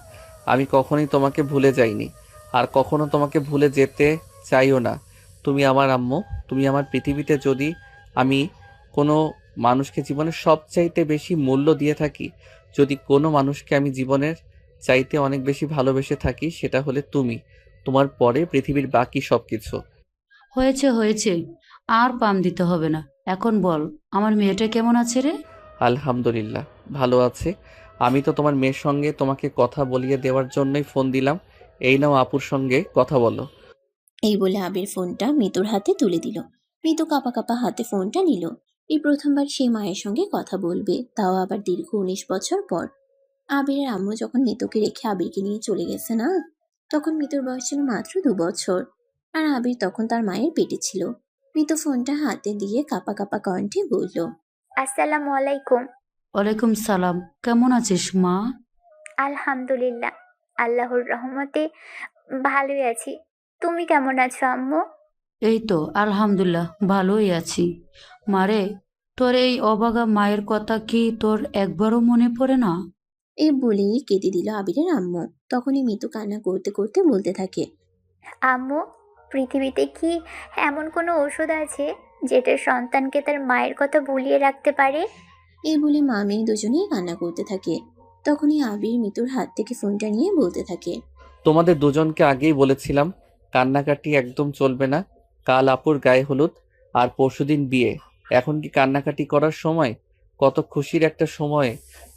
আমি কখনোই তোমাকে ভুলে যাইনি, আর কখনো তোমাকে ভুলে যেতে চাইও না। তুমি আমার আম্মু, তুমি আমার পৃথিবীতে। যদি আমি কোনো মানুষকে জীবনের সবচাইতে বেশি মূল্য দিয়ে থাকি, যদি কোনো মানুষকে আমি জীবনের চাইতে অনেক বেশি ভালোবেসে থাকি, সেটা হলে তুমি। তোমার পরে পৃথিবীর বাকি সব কিছু। হয়েছে হয়েছে, আর পাম দিতে হবে না। এখন বল, আমার মেয়েটা কেমন আছে রে? আলহামদুলিল্লাহ, ভালো আছে। আমি তো তোমার মেয়ের সঙ্গে তোমাকে কথা বলিয়ে দেওয়ার জন্যই ফোন দিলাম। এই নাও, আপুর সঙ্গে কথা বলো। এই বলে আবির ফোনটা মিতুর হাতে তুলে দিল। মিতু কাঁপা কাঁপা হাতে ফোনটা নিল। এই প্রথমবার সে মায়ের সঙ্গে কথা বলবে, তাও আবার দীর্ঘ 19 বছর পর। আবিরের আম্মু যখন মিতুকে রেখে আবিরকে নিয়ে চলে গেছে না, তখন মিতুর বয়স ছিল মাত্র 2 বছর। আর আবির তখন তার মায়ের পেটে ছিল। মিতু ফোনটা হাতে দিয়ে কাঁপা কাঁপা কণ্ঠে বলল, আসসালামু আলাইকুম। ওয়ালাইকুম সালাম, কেমন আছিস মা? আলহামদুলিল্লাহ, আল্লাহর রহমতে ভালোই আছি। তুমি কেমন আছো আম্মু? এই তো আলহামদুলিল্লাহ, ভালোই আছি। মারে, তোর এই অবাগা মায়ের কথা কি তোর একবারও মনে পড়ে না? এই বলেই কেঁদে দিল আবিরের আম্মু। তখনই মিতু কান্না করতে করতে বলতে থাকে, আম্মু, পৃথিবীতে কি এমন কোনো ওষুধ আছে যেটা সন্তানকে তার মায়ের কথা ভুলিয়ে রাখতে পারে? এই বলে মা মেয়ে দুজনেই কান্না করতে থাকে। তখনই আবির মিতুর হাত থেকে ফোনটা নিয়ে বলতে থাকে, তোমাদের দুজনকে আগেই বলেছিলাম, কান্নাকাটি একদম চলবে না। কাল আপুর গায়ে হলুদ, আর পরশুদিন বিয়ে। এখন কি কান্নাকাটি করার সময়? কত খুশির একটা সময়,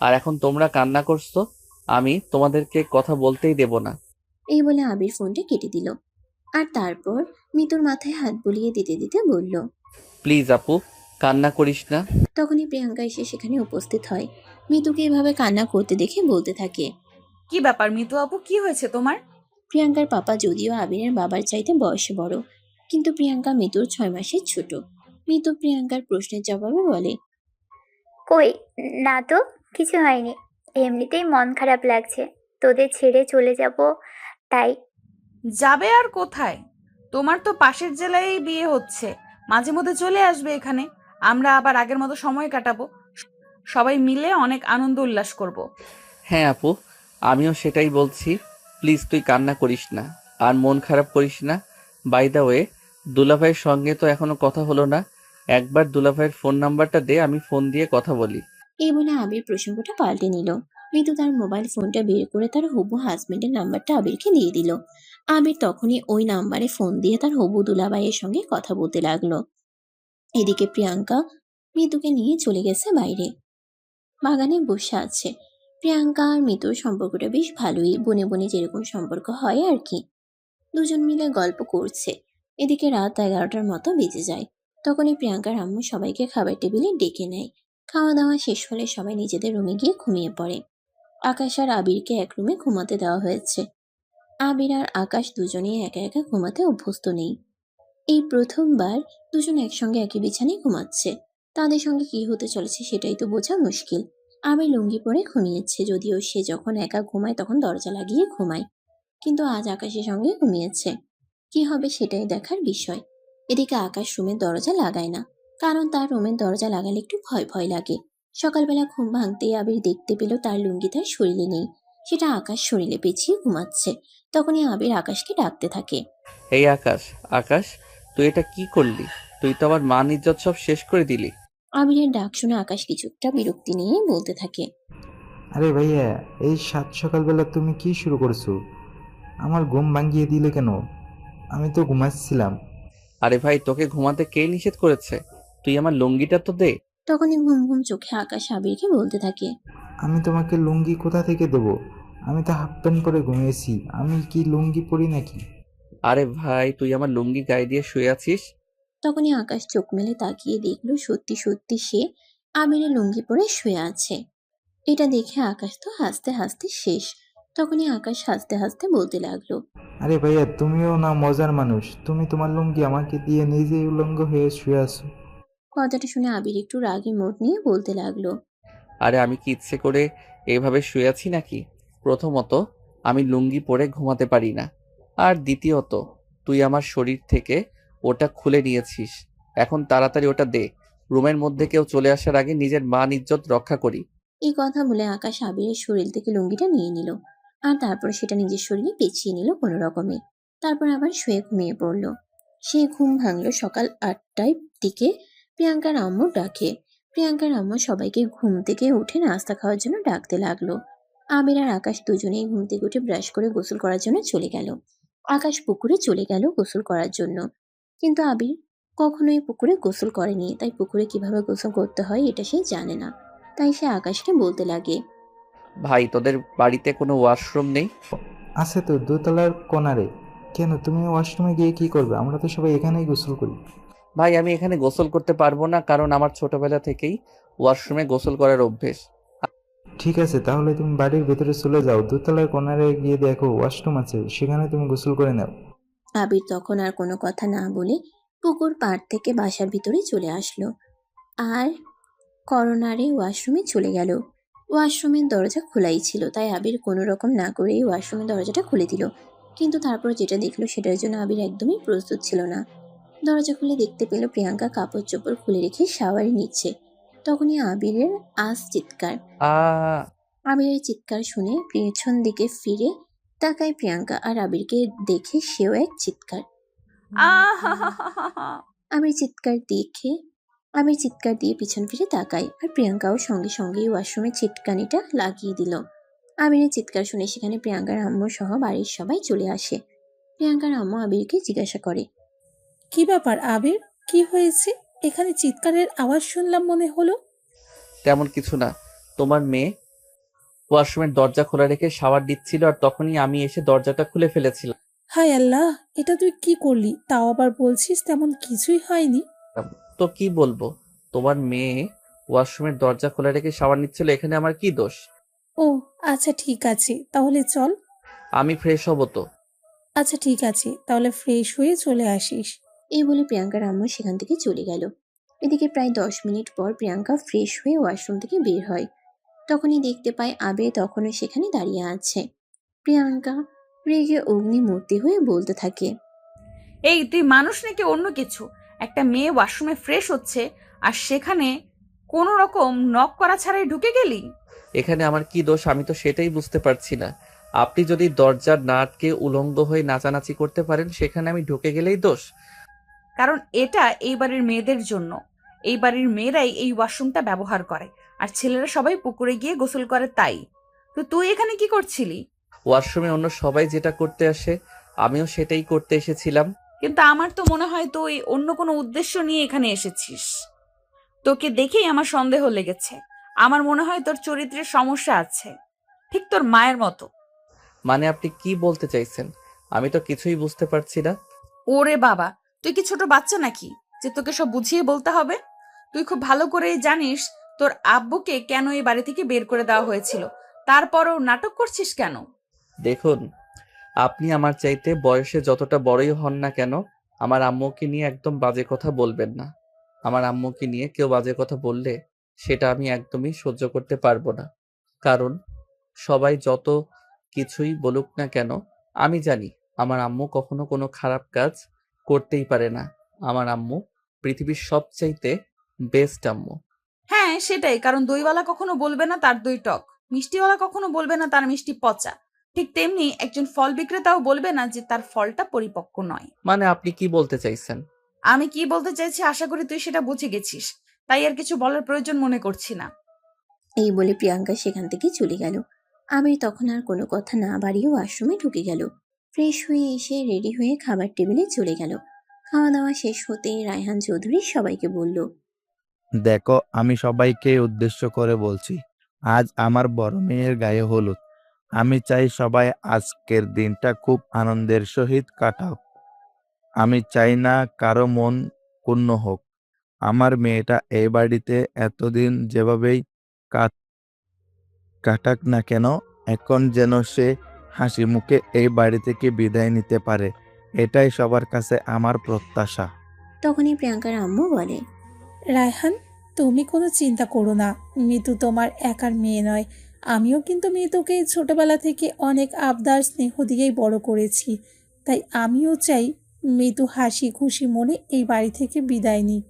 আর এখন তোমরা কান্না করছো। আমি তোমাদেরকে কথা বলতেই দেব না। এই বলে আবির ফোনটা কেটে দিল। আর তারপর মিতুর মাথায় হাত বুলিয়ে দিতে দিতে বলল। প্লিজ আপু, কান্না করিস না। তখনই প্রিয়াঙ্কা এসে সেখানে উপস্থিত হয়। মিতুকে এভাবে কান্না করতে দেখে বলতে থাকে, কি ব্যাপার মিতু আপু, কি হয়েছে তোমার? প্রিয়াঙ্কার পাপা যদিও আবিরের বাবার চাইতে বয়সে বড়, কিন্তু প্রিয়াঙ্কা মিতুর 6 মাসের ছোট। মিতু প্রিয়াঙ্কার প্রশ্নের জবাবে বলে, কই, না তো, কিছু হয়নি। এমনিতেই মন খারাপ লাগছে, তোদের ছেড়ে চলে যাব তাই। যাবে আর কোথায়? তোমার তো পাশের জেলায় বিয়ে হচ্ছে, মাঝে মধ্যে চলে আসবে এখানে। আমরা আবার আগের মতো সময় কাটাবো, সবাই মিলে অনেক আনন্দ উল্লাস করব। হ্যাঁ আপু, আমিও সেটাই বলছি। প্লিজ তুই কান্না করিস না, আর মন খারাপ করিস না। বাই দ্য ওয়ে, দুলাভাইয়ের সঙ্গে তো এখনো কথা হলো না। একবার দুলাভাইয়ের ফোন নাম্বারটা দে, আমি ফোন দিয়ে কথা বলি। এই বলে আবির প্রসঙ্গটা পাল্টে নিল। মিতু তার মোবাইল ফোনটা বের করে তার হবু হাজবেন্ডের নাম্বারটা আবিরকে দিয়ে দিল। আবির তখনই ওই নাম্বারে ফোন দিয়ে তার হবু দুলাভাইয়ের সঙ্গে কথা বলতে লাগলো। এদিকে প্রিয়াঙ্কা মিতুকে নিয়ে চলে গেছে বাইরে, বাগানে বসে আছে। প্রিয়াঙ্কা আর মিতুর সম্পর্কটা বেশ ভালোই, বনে বনে যেরকম সম্পর্ক হয় আর কি। দুজন মিলে গল্প করছে। এদিকে রাত 11টার মতো বেজে যায়। তখনই প্রিয়াঙ্কার আম্মু সবাইকে খাবার টেবিলে ডেকে নেয়। খাওয়া দাওয়া শেষ হলে সবাই নিজেদের রুমে গিয়ে ঘুমিয়ে পড়ে। আকাশ আর আবিরকে এক রুমে ঘুমাতে দেওয়া হয়েছে। আবির আর আকাশ দুজনেই একা একা ঘুমাতে অভ্যস্ত নেই। এই প্রথমবার দুজন একসঙ্গে একই বিছানায় ঘুমাচ্ছে। তাদের সঙ্গে কি হতে চলেছে সেটাই তো বোঝা মুশকিল। আবির লুঙ্গি পরে ঘুমিয়েছে, যদিও সে যখন একা ঘুমায় তখন দরজা লাগিয়ে ঘুমায়, কিন্তু আজ আকাশের সঙ্গে ঘুমিয়েছে। কি হবে সেটাই দেখার বিষয়। এদিকে আকাশ রুমের দরজা লাগায় না, কারণ তার রুমের দরজা লাগালে একটু ভয় ভয় লাগে। সকালবেলা ঘুম ভাঙতেই আবির দেখতে পেল তার লুঙ্গি তার শরীরে নেই, সেটা আকাশ শরীরে পেঁচিয়ে ঘুমাচ্ছে। তখনই আবির আকাশকে ডাকতে থাকে। এই আকাশ, আকাশ, তুই এটা কি করলি? তুই তো আমার মান ইজ্জত সব শেষ করে দিলি। আবিরের ডাক শুনে আকাশ কিছুটা বিরক্তি নিয়ে বলতে থাকে। আরে ভাইয়া, এই সাত সকালবেলা তুমি কি শুরু করছো? আমার ঘুম ভাঙিয়ে দিলে কেন? আমি তো ঘুমাচ্ছিলাম। আরে ভাই, তোকে ঘুমাতে কে নিষেধ করেছে? তুই আমার লুঙ্গিটা তো দে। তখনই ঘুম ঘুম চোখে আকাশ আবিরকে বলতে থাকে। আমি তোমাকে লুঙ্গি কোথা থেকে দেবো? আমি তো হাফ প্যান্ট পরে ঘুমিয়েছি, আমি কি লুঙ্গি পরি নাকি? আরে ভাই, তুই আমার লুঙ্গি গায়ে দিয়ে শুয়ে আছিস? তখনই আকাশ চোখ মেলে তাকিয়ে দেখলো সত্যি সত্যি সে আবিরের লুঙ্গি পরে শুয়ে আছে। এটা দেখে আকাশ তো হাসতে হাসতে শেষ। তখনই আকাশ হাসতে হাসতে বলতে লাগলো। আরে ভাইয়া, তুমিও না মজার মানুষ, তুমি তোমার লুঙ্গি আমাকে দিয়ে নিজেই উলঙ্গ হয়ে শুয়ে আছো। কথাটা শুনে আবির একটু রাগী মুড নিয়ে বলতে লাগলো। আরে আমি কি ইচ্ছে করে এভাবে শুয়ে আছি নাকি? প্রথমত, আমি লুঙ্গি পরে ঘুমাতে পারি না। আর দ্বিতীয়ত, তুই আমার শরীর থেকে ওটা খুলে নিয়েছিস। এখন তাড়াতাড়ি ওটা দে। রুমের মধ্যে কেউ চলে আসার আগে নিজের মান ইজ্জত রক্ষা করি। এই কথা বলে আকাশ আবিরের শরীর থেকে লুঙ্গিটা নিয়ে নিল, আর তারপর সেটা নিজের শরীরে পেঁচিয়ে নিল কোনো রকমে। তারপর আবার শুয়ে ঘুমিয়ে পড়লো। সে ঘুম ভাঙলো সকাল 8টার দিকে প্রিয়াঙ্কার আম্মু ডাকে। প্রিয়াঙ্কার আম্মু সবাইকে ঘুম থেকে উঠে নাস্তা খাওয়ার জন্য ডাকতে লাগলো। আবির আর আকাশ দুজনেই ঘুম থেকে উঠে ব্রাশ করে গোসল করার জন্য চলে গেল। আকাশ পুকুরে চলে গেল গোসল করার জন্য, কিন্তু আবির কখনোই পুকুরে গোসল করেনি, তাই পুকুরে কিভাবে গোসল করতে হয় এটা সে জানে না। তাই সে আকাশকে বলতে লাগে। ভাই, তোদের বাড়িতে কোনো ওয়াশরুম নেই? আছে তো, দোতলার কোণারে। কেন, তুমি ওয়াশরুমে গিয়ে কি করবে? আমরা তো সবাই এখানেই গোসল করি। ভাই, আমি এখানে গোসল করতে পারবো না, কারণ আমার ছোটবেলা থেকেই ওয়াশরুমে গোসল করার অভ্যেস। ঠিক আছে, তাহলে তুমি বাড়ির ভেতরে চলে যাও, দোতলার কোণারে গিয়ে দেখো ওয়াশরুম আছে, সেখানে তুমি গোসল করে নাও। আবির তখন আর কোনো কথা না বলে পুকুর পাড় থেকে বাসার ভিতরে চলে আসলো, আর করোনারে ওয়াশরুমে চলে গেল। ওয়াশরুমের দরজা খোলাই ছিল, তাই আবির কোনো রকম না করেই ওয়াশরুমের দরজাটা খুলে দিল। কিন্তু তারপর যেটা দেখলো সেটার জন্য আবির একদমই প্রস্তুত ছিল না। দরজা খুলে দেখতে পেল প্রিয়াঙ্কা কাপড় চোপড় খুলে রেখে শাওয়ারে নিচ্ছে। তখনই আবিরের চিৎকার। আ আবিরের চিৎকার শুনে পেছন দিকে ফিরে তাকায় প্রিয়াঙ্কা, আর আবিরকে দেখে সেও এক চিৎকার। আহা! আবির চিৎকার দেখে আবির চিৎকার দিয়ে পিছন ফিরে তাকায়, আর প্রিয়াঙ্কাও সঙ্গে সঙ্গেই ওয়াশরুমে চিটকানিটা লাগিয়ে দিল। আবিরের চিৎকার শুনে সেখানে প্রিয়াঙ্কার আম্মু সহ বাড়ির সবাই চলে আসে। প্রিয়াঙ্কার আম্মু আবিরকে জিজ্ঞাসা করে। কি ব্যাপার আবির, কি হয়েছে? এখানে চিৎকারের আওয়াজ শুনলাম মনে হলো। তেমন কিছু না। তোমার মেয়ে ওয়াশরুমের দরজা খোলা রেখে শাওয়ার দিচ্ছিল, আর তখনই আমি এসে দরজাটা খুলে ফেলেছিলাম। হায় আল্লাহ, এটা তুই কি করলি? তাও আবার বলছিস তেমন কিছুই হয়নি। তো কি বলবো? তোমার মেয়ে ওয়াশরুমের দরজা খোলা রেখে শাওয়ার নিচ্ছিল, এখানে আমার কি দোষ? ও আচ্ছা ঠিক আছে, তাহলে চল। আমি ফ্রেশ হব তো। আচ্ছা ঠিক আছে, তাহলে ফ্রেশ হয়ে চলে আসিস। এই বলে প্রিয়াঙ্কার আম্মু সেখান থেকে চলে গেল। এদিকে প্রায় 10 মিনিট পর প্রিয়াঙ্কা ফ্রেশ হয়ে ওয়াশরুম থেকে বের হয়। তখনই দেখতে পায় আবির তখনও সেখানে দাঁড়িয়ে আছে। প্রিয়াঙ্কা রেগে অগ্নিমূর্তি হয়ে বলতে থাকে। এই তুই মানুষ নাকি অন্য কিছু? একটা মেয়ে ওয়াশরুমে ফ্রেশ হচ্ছে আর সেখানে কোনো রকম নক করা ছাড়াই ঢুকে গেলি? এখানে আমার কি দোষ, আমি তো সেটাই বুঝতে পারছি না। আপনি যদি দরজার না আটকে উলঙ্গ হয়ে নাচানাচি করতে পারেন, সেখানে আমি ঢুকে গেলেই দোষ? কারণ এটা এই বাড়ির মেয়েদের জন্য। এই বাড়ির মেয়েরাই এই ওয়াশরুমটা ব্যবহার করে, আর ছেলেরা সবাই পুকুরে গিয়ে গোসল করে, তাই। তো তুই এখানে কি করছিলি? ওয়াশরুমে অন্য সবাই যেটা করতে আসে, আমিও সেটাই করতে এসেছিলাম। কিন্তু আমার তো মনে হয় তুই অন্য কোনো উদ্দেশ্য নিয়ে এখানে এসেছিস। তোকে দেখেই আমার সন্দেহ লেগেছে। আমার মনে হয় তোর চরিত্রের সমস্যা আছে, ঠিক তোর মায়ের মতো। মানে আপনি কি বলতে চাইছেন? আমি তো কিছুই বুঝতে পারছি না। ওরে বাবা, তুই কি ছোট বাচ্চা নাকি যে তোকে সব বুঝিয়ে বলতে হবে? তুই খুব ভালো করেই জানিস তোর আব্বুকে কেন এই বাড়ি থেকে বের করে দেওয়া হয়েছিল। তারপরও নাটক করছিস কেন? দেখুন, আপনি আমার চাইতে বয়সে যতটা বড়ই হন না কেন, আমার আম্মুকে নিয়ে একদম বাজে কথা বলবেন না। আমার আম্মুকে নিয়ে কেউ বাজে কথা বললে সেটা আমি একদমই সহ্য করতে পারবো না। কারণ সবাই যত কিছুই বলুক না কেন, আমি জানি আমার আম্মু কখনো কোনো খারাপ কাজ করতেই পারে না। আমার আম্মু পৃথিবীর সবচাইতে বেস্ট আম্মু। হ্যাঁ সেটাই, কারণ দইওয়ালা কখনো বলবে না তার দই টক, মিষ্টিওয়ালা কখনো বলবে না তার মিষ্টি পচা। ঠিক তেমনি একজন ফল বিক্রেতাও বলবে না যে তার ফলটা পরিপক্ক নয়। মানে আপনি কি বলতে চাইছেন? আমি কি বলতে চাইছি আশা করি তুই সেটা বুঝে গেছিস, তাই আর কিছু বলার প্রয়োজন মনে করছি না। এই বলে প্রিয়াঙ্কা সেখান থেকে চলে গেল। আবির তখন আর কোনো কথা না বাড়িয়ে ওয়াশরুমে ঢুকে গেল। ফ্রেশ হয়ে এসে রেডি হয়ে খাবার টেবিলে চলে গেল। খাওয়া দাওয়া শেষ হতেই রায়হান চৌধুরী সবাইকে বলল, দেখো, আমি সবাইকে উদ্দেশ্য করে বলছি, আজ আমার বড় মেয়ের গায়ে হলুদ। আমি চাই সবাই আজকের দিনটা খুব আনন্দের সহিত কাটাও। আমি চাই না কারো মন ক্ষুণ্ণ হোক। আমার মেয়েটা এই বাড়িতে এতদিন যেভাবেই কাট- কাটাক না কেন, এখন যেন সে হাসি মুখে এই বাড়ি থেকে বিদায় নিতে পারে, এটাই সবার কাছে আমার প্রত্যাশা। তখনই প্রিয়াঙ্কার আম্মু বলে, রায়হান, তুমি কোনো চিন্তা করো না। মিতু তোমার একার মেয়ে নয়। আমিও কিন্তু মিতুকে ছোটবেলা থেকে অনেক আবদার স্নেহ দিয়েই বড় করেছি। তাই আমিও চাই মিতু হাসি খুশি মনে এই বাড়ি থেকে বিদায় নিক।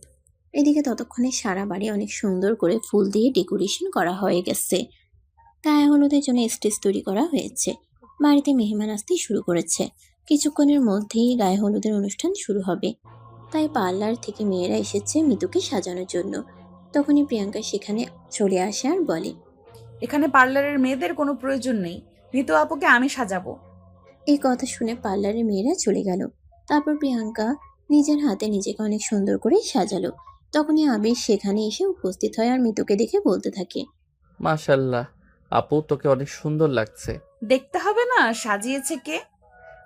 এদিকে ততক্ষণে সারা বাড়ি অনেক সুন্দর করে ফুল দিয়ে ডেকোরেশন করা হয়ে গেছে। গায়ে হলুদের জন্য স্টেজ তৈরি করা হয়েছে। বাড়িতে মেহমান আসতে শুরু করেছে। কিছুক্ষণের মধ্যেই গায়ে হলুদের অনুষ্ঠান শুরু হবে। তাই পার্লার থেকে মেয়েরা এসেছে মিতুকে সাজানোর জন্য। তখনই প্রিয়াঙ্কা সেখানে চলে আসে আর বলে, এখানে পার্লারের মেয়েদের কোনো প্রয়োজন নেই, মিতু আপুকে আমি সাজাবো। এই কথা শুনে পার্লারের মেয়েরা চলে গেল। তারপর প্রিয়াঙ্কা নিজের হাতে নিজেকে অনেক সুন্দর করে সাজালো। তখনই আবির সেখানে এসে উপস্থিত হয় আর মিতুকে দেখে বলতে থাকে, মাশাল্লাহ, আপু তোকে অনেক সুন্দর লাগছে। দেখতে হবে না সাজিয়েছে কে?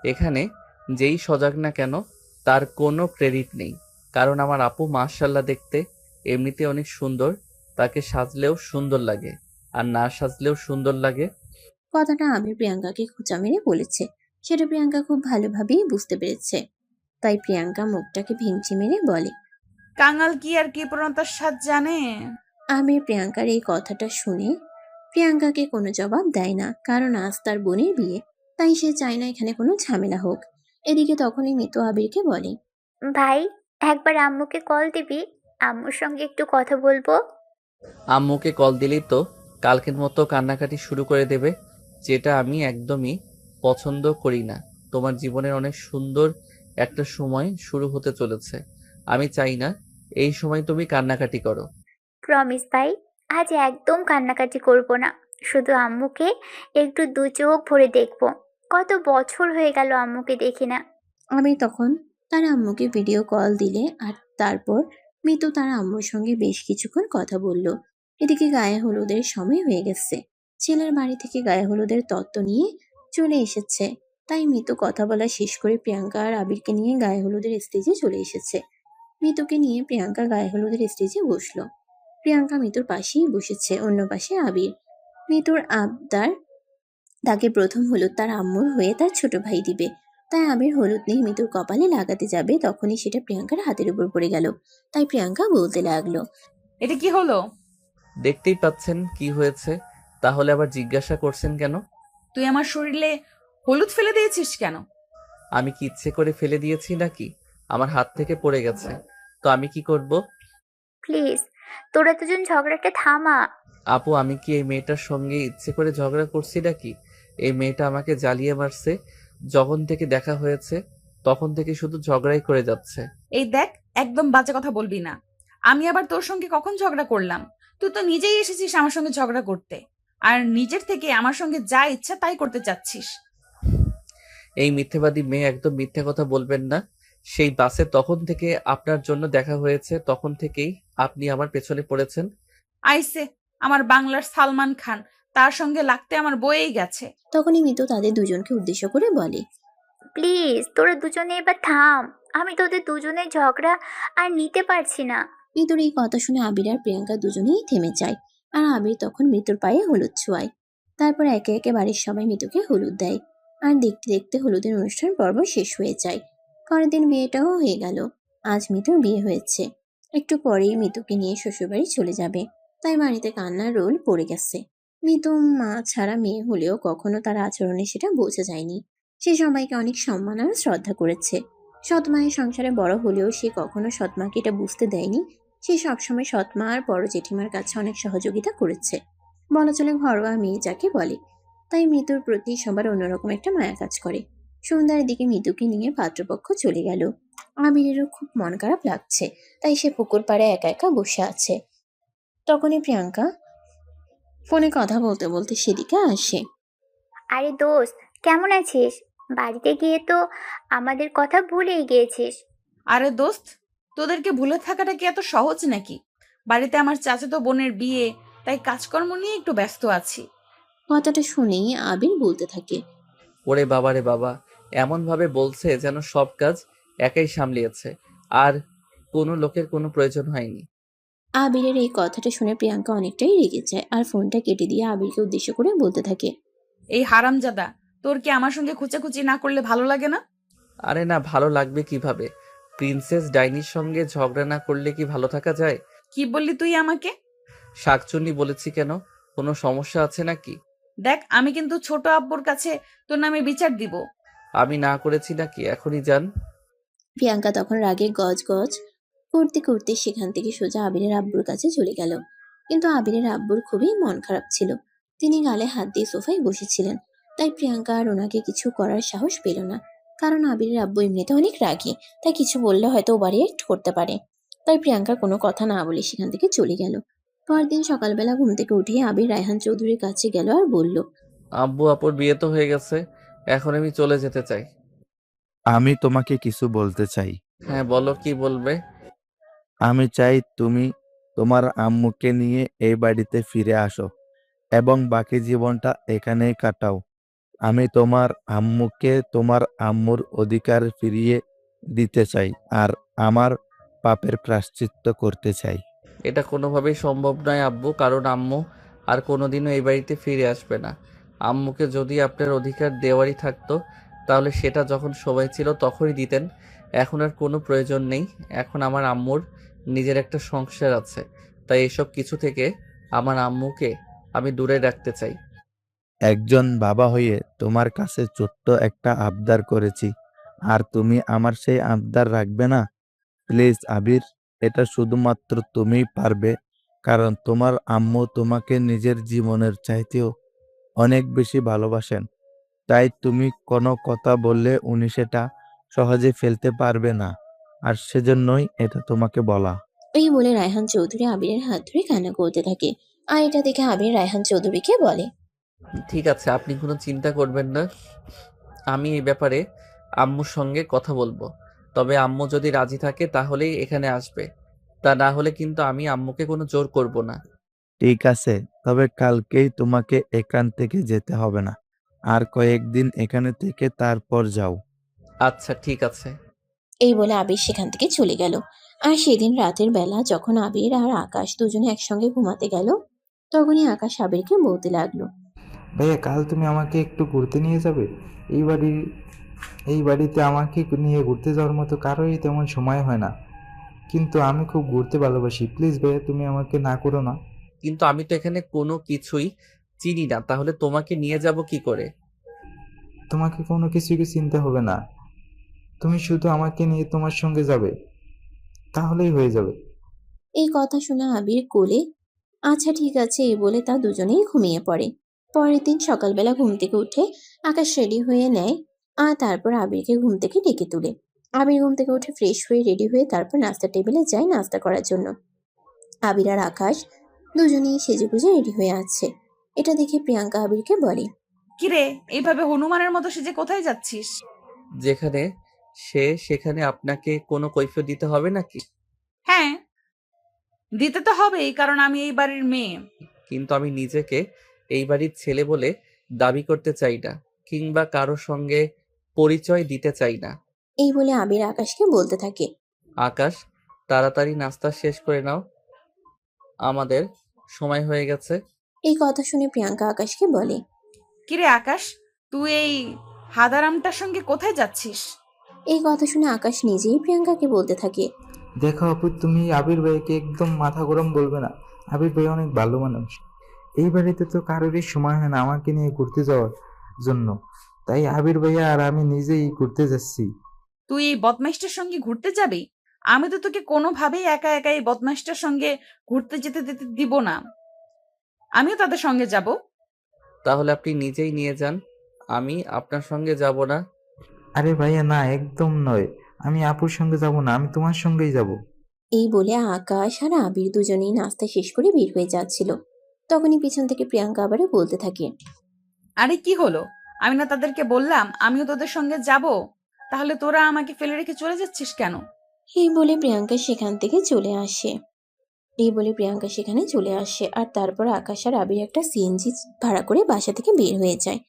এখানে যেই সজাগ না কেন তার কোনো ক্রেডিট নেই, কারণ আমার আপু মাশাল্লাহ দেখতে এমনিতে অনেক সুন্দর, তাকে সাজলেও সুন্দর লাগে আর না সাজলেও সুন্দর লাগে। কথাটা আবির প্রিয়াঙ্কাকে খোঁচা মেরে বলেছে। সেটা প্রিয়াঙ্কা খুব ভালোভাবেই বুঝতে পেরেছে। তাই প্রিয়াঙ্কা মুখটাকে ভেঙচি মেরে বলে, কাঙাল কি আর কি প্রণতার স্বাদ জানে। আবির প্রিয়াঙ্কার এই কথাটা শুনে প্রিয়াঙ্কাকে কোনো জবাব দেয় না, কারণ আজ তার বোনের বিয়ে। তাই সে চায় না এখানে কোনো ঝামেলা হোক। এদিকে তখনই মিতু আবিরকে বলে, ভাই, একবার আম্মুকে কল দিবি? আম্মুর সঙ্গে একটু কথা বলবো। আম্মুকে কল দিলেই তো কালকের মতো কান্নাকাটি শুরু করে দেবে, যেটা আমি একদমই পছন্দ করি না। তোমার জীবনের অনেক সুন্দর একটা সময় শুরু হতে চলেছে, আমি চাই না এই সময় তুমি কান্নাকাটি করো। প্রমিস ভাই, আজ একদম কান্নাকাটি করব না। শুধু আম্মুকে একটু দু চোখ ভরে দেখবো। কত বছর হয়ে গেল আম্মুকে দেখি না। আবির তখন তার আম্মুকে ভিডিও কল দিলে আর তারপর মিতু তার আম্মুর সঙ্গে বেশ কিছুক্ষণ কথা বলল। এদিকে গায়ে হলুদের সময় হয়ে গেছে। ছেলের বাড়ি থেকে গায়ে হলুদের তত্ত্ব নিয়ে চলে এসেছে। তাই মিতু কথা বলা শেষ করে প্রিয়াঙ্কা আর আবিরকে নিয়ে গায়ে হলুদের স্টেজে চলে এসেছে। মিতুকে নিয়ে প্রিয়াঙ্কা গায়ে হলুদের স্টেজে বসলো। প্রিয়াঙ্কা মিতুর পাশেই বসেছে, অন্য পাশে আবির। মিতুর আবদার, তাকে প্রথম হলুদ তার আম্মুর হয়ে তার ছোট ভাই দিবে। তাই আবির হলুদ নিয়ে মিতুর কপালে লাগাতে যাবে, তখনই সেটা প্রিয়াঙ্কার হাতের উপর পড়ে গেল। তাই প্রিয়াঙ্কা বলতে লাগলো, এটা কি হলো? দেখতেই পাচ্ছেন কি হয়েছে, তাহলে আবার জিজ্ঞাসা করছেন কেন? তুই আমার শরীরে হলুদ ফেলে দিয়েছিস কেন? আমি কি ইচ্ছে করে ফেলে দিয়েছি নাকি? আমার হাত থেকে পড়ে গেছে, তো আমি কি করব? প্লিজ, তোরা দুজন ঝগড়াটা থামা। আপু, আমি কি এই মেয়েটার সঙ্গে ইচ্ছে করে ঝগড়া করছি নাকি? এই মেয়েটা আমাকে জ্বালিয়ে মারছে, যখন থেকে দেখা হয়েছে তখন থেকে শুধু ঝগড়াই করে যাচ্ছে। এই দেখ, একদম বাজে কথা বলবি না। আমি আবার তোর সঙ্গে কখন ঝগড়া করলাম? তুই তো নিজেই এসেছিস আমার সঙ্গে ঝগড়া করতে, আর নিজের থেকে আমার সঙ্গে যা ইচ্ছা তাই করতে চাচ্ছিস। এই মিথ্যেবাদী মেয়ে, একদম মিথ্যে কথা বলবেন না। সেই বাসে তখন থেকে আপনার জন্য দেখা হয়েছে, তখন থেকেই আপনি আমার পেছনে পড়েছেন। আইসে আমার বাংলার সালমান খান, তার সঙ্গে লাগতে আমার বয়েই গেছে। তখনই মিতু তাদের দুজনকে উদ্দেশ্য করে বলে, প্লিজ, তোরা দুজনে এবার থাম। আমি তোদের দুজনের ঝগড়া আর নিতে পারছি না। মিতুর এই কথা শুনে আবির আর প্রিয়াঙ্কা দুজনেই থেমে যায়। আর আবির তখন মিতুর পায়ে হলুদ ছোঁয়ায়। তারপর একে একে বাড়ির সবাই মিতুকে হলুদ দেয়। আর দেখতে দেখতে হলুদের অনুষ্ঠান পর্ব শেষ হয়ে যায়। পরের দিন বিয়েটাও হয়ে গেল। আজ মিতুর বিয়ে হয়েছে। একটু পরেই মিতুকে নিয়ে শ্বশুরবাড়ি চলে যাবে। তাই বাড়িতে কান্নার রোল পড়ে গেছে। মিতু মা ছাড়া মেয়ে হলেও কখনো তার আচরণে সেটা বোঝা যায়নি। সে সবাইকে অনেক সম্মান আর শ্রদ্ধা করেছে। সৎমায়ের সংসারে বড় হলেও সে কখনো সৎমাকে এটা বুঝতে দেয়নি। সে সবসময় সৎমা আর বড় জেঠিমার কাছে অনেক সহযোগিতা করেছে। বলা চলে ঘরোয়া মেয়ে যাকে বলে। তাই মৃত্যুর প্রতি সবার অন্যরকম একটা মায়া কাজ করে। সন্ধ্যার দিকে মৃদুকে নিয়ে পাত্রপক্ষ চলে গেল। আবিরেরও খুব মন খারাপ লাগছে, তাই সে পুকুর পাড়ে একা একা বসে আছে। তখনই প্রিয়াঙ্কা ফোনে কথা বলতে বলতে সেদিকে আসে। আরে দোস্ত, কেমন আছিস? বাড়িতে গিয়ে তো আমাদের কথা ভুলেই গিয়েছিস। আরে দোস্ত, তোদেরকে ভুলে থাকাটা কি এত সহজ নাকি? বাড়িতে আমার চাচাতো বোনের বিয়ে, তাই কাজকর্ম নিয়ে একটু ব্যস্ত আছি। কথাটা শুনেই আবির বলতে থাকে। ওরে বাবা রে বাবা, এমনভাবে বলছে যেন সব কাজ একাই সামলিয়েছে, আর কোনো লোকের কোনো প্রয়োজন হয়নি। আবিরের এই কথাটা শুনে প্রিয়াঙ্কা অনেকটাই রেগে যায় আর ফোনটা কেটে দিয়ে আবিরকে উদ্দেশ্য করে বলতে থাকে। এই হারামজাদা, তোর কি আমার সঙ্গে খুচাখুচি না করলে ভালো লাগে না? আরে না, ভালো লাগবে কিভাবে? প্রিন্সেস ডাইনির সঙ্গে ঝগড়া না করলে কি ভালো থাকা যায়? কি বললি তুই আমাকে? শাকচুন্নি বলেছি কেন? কোনো সমস্যা আছে নাকি? দেখ, আমি কিন্তু ছোট আব্বুর কাছে তোর নামে বিচার দিব। আমি না করেছি নাকি? এখনই যান। প্রিয়াঙ্কা তখন রাগে গজ গজ করতে করতে সেখান থেকে সোজা আবিরের আব্বুর কাছে চলে গেল। কিন্তু আবিরের আব্বুর খুবই মন খারাপ ছিল। তিনি গালে হাত দিয়ে সোফায় বসেছিলেন। তাই প্রিয়াঙ্কা আর ওনাকে কিছু করার সাহস পেল না। কারণ আবিরের আব্বু এমনিতে অনেক রাগী, তাই কিছু বললে হয়তো ও রিঅ্যাক্ট করতে পারে। তাই প্রিয়াঙ্কা কোনো কথা না বলে সেখান থেকে চলে গেল। পরদিন সকালবেলা ঘুম থেকে উঠে আবির রায়হান চৌধুরীর কাছে গেল আর বলল। আব্বু আপুর বিয়ে তো হয়ে গেছে, এখন আমি চলে যেতে চাই। আমি তোমাকে কিছু বলতে চাই। হ্যাঁ বলো, কি বলবে? আমি চাই তুমি তোমার আম্মুকে নিয়ে এই বাড়িতে ফিরে আসো এবং বাকি জীবনটা এখানেই কাটাও। আমি তোমার আম্মুকে তোমার আম্মুর অধিকার ফিরিয়ে দিতে চাই আর আমার পাপের প্রায়শ্চিত্ত করতে চাই। এটা কোনোভাবেই সম্ভব নয় আব্বু, কারণ আম্মু আর কোনোদিনও এই বাড়িতে ফিরে আসবে না। আম্মুকে যদি আপনার অধিকার দেওয়ারই থাকতো, তাহলে সেটা যখন সময় ছিল তখনই দিতেন। এখন আর কোনো প্রয়োজন নেই। এখন আমার আম্মুর নিজের একটা সংসার আছে, তাই এসব কিছু থেকে আমার আম্মুকে আমি দূরে রাখতে চাই। একজন বাবা হয়ে তোমার কাছে ছোট্ট একটা আবদার করেছি, আর তুমি আমার সেই আবদার রাখবে না? প্লিজ আবির, এটা শুধুমাত্র তুমিই পারবে, কারণ তোমার আম্মু তোমাকে নিজের জীবনের চাইতেও অনেক বেশি ভালোবাসেন। তাই তুমি কোনো কথা বললে উনি সেটা সহজে ফেলতে পারবে না, আর সেজন্যই এটা তোমাকে বলা। এই বলে রায়হান চৌধুরী আবিরের হাত ধরে কান্না করতে থাকে। আর এটা দেখে আবির রায়হান চৌধুরীকে বলে। ঠিক আছে, আপনি কোনো চিন্তা করবেন না। আমি এই ব্যাপারে আম্মুর সঙ্গে কথা বলবো। তবে আম্মু যদি রাজি থাকে তাহলেই এখানে আসবে, তা না হলে কিন্তু আমি আম্মুকে কোনো জোর করব না। ঠিক আছে, তবে কালকেই তোমাকে এখান থেকে যেতে হবে না, আর কয়েকদিন এখানে থেকে তারপর যাও। আচ্ছা ঠিক আছে। এই বলে আবির সেখান থেকে চলে গেল। আর সেদিন রাতের বেলা যখন আবির আর আকাশ দুজনে একসঙ্গে ঘুমাতে গেল, তখনই আকাশ আবিরকে বলতে লাগলো। ভাইয়া, কাল তুমি আমাকে একটু ঘুরতে নিয়ে যাবে? এই বাড়ির এই বাড়িতে আমাকে নিয়ে ঘুরতে যাওয়ার মতো কারোই তেমন সময় হয় না, কিন্তু আমি খুব ঘুরতে ভালোবাসি। প্লিজ ভাইয়া, তুমি আমাকে না করো না। কিন্তু আমি তো এখানে কোনো কিছুই চিনি না, তাহলে তোমাকে নিয়ে যাব কি করে? তোমাকে কোনো কিছুই চিনতে হবে না, তুমি শুধু আমাকে নিয়ে তোমার সঙ্গে যাবে, তাহলেই হয়ে যাবে। এই কথা শুনে আবির কোলে আচ্ছা ঠিক আছে এই বলে তা দুজনেই ঘুমিয়ে পড়ে। পরের দিন সকালবেলা ঘুম থেকে উঠে আকাশ রেডি হয়ে নেয় আর তারপর আবিরকে ঘুম থেকে ডেকে তুলে। আবির ঘুম থেকে উঠে ফ্রেশ হয়ে রেডি হয়ে তারপর নাস্তার টেবিলে যায় নাস্তা করার জন্য। আবির আর আকাশ দুজনেই সেজেগুজে রেডি হয়ে আছে। এটা দেখে প্রিয়াঙ্কা আবিরকে বলে। কিরে, এইভাবে হনুমানের মতো সেজে কোথায় যাচ্ছিস? যেখানে সেখানে আপনাকে কোনো কৈফিয়ত দিতে হবে নাকি? হ্যাঁ, দিতে তো হবেই, কারণ আমি এই বাড়ির মেয়ে। কিন্তু আমি নিজেকে এই বাড়ির ছেলে বলে দাবি করতে চাই না, কিংবা কারো সঙ্গে পরিচয় দিতে চাই না। এই বলে আবির আকাশকে বলতে থাকে। আকাশ, তাড়াতাড়ি নাস্তা শেষ করে নাও, আমাদের সময় হয়ে গেছে। এই কথা শুনে প্রিয়াঙ্কা আকাশকে বলে। কিরে আকাশ, তুই এই হাদারামটার সঙ্গে কোথায় যাচ্ছিস? এই কথা শুনে আকাশ নিজেই প্রিয়াঙ্কাকে বলতে থাকে। দেখো আপু, তুমি আবির ভাইকে একদম মাথা গরম বলবে না। আবির ভাই অনেক ভালো মানুষ। এই বাড়িতে তো কারোরই সময় হয় না আমাকে নিয়ে ঘুরতে যাওয়ার জন্য, তাই আবির ভাইয়া আর আমি নিজেই ঘুরতে যাচ্ছি। তুই এই বদমাইশটার সঙ্গে ঘুরতে যাবি? আমি তো তোকে কোনোভাবেই একা একা এই বদমাইশটার সঙ্গে ঘুরতে যেতে দিতে দিব না। আমিও তাদের সঙ্গে যাব। তাহলে আপনি নিজেই নিয়ে যান, আমি আপনার সঙ্গে যাব না। আরে ভাইয়া না, একদম নয়। আমি আপুর সঙ্গে যাব না, আমি তোমার সঙ্গেই যাব। এই বলে আকাশ আর আবির দুজনেই নাস্তা শেষ করে বের হয়ে যাচ্ছিল। তখনই পিছন থেকে প্রিয়াঙ্কা আবারও বলতে থাকে, আরে কি হলো? আমি না তাদেরকে বললাম আমিও তোদের সঙ্গে যাব? তাহলে তোরা আমাকে ফেলে রেখে চলে যাচ্ছিস কেন? এই বলে প্রিয়াঙ্কা সেখান থেকে চলে আসে। সেখানে চলে আসে আর তারপর আকাশ আর আবির একটা সিএনজি ভাড়া করে বাসা থেকে বের হয়ে যায়।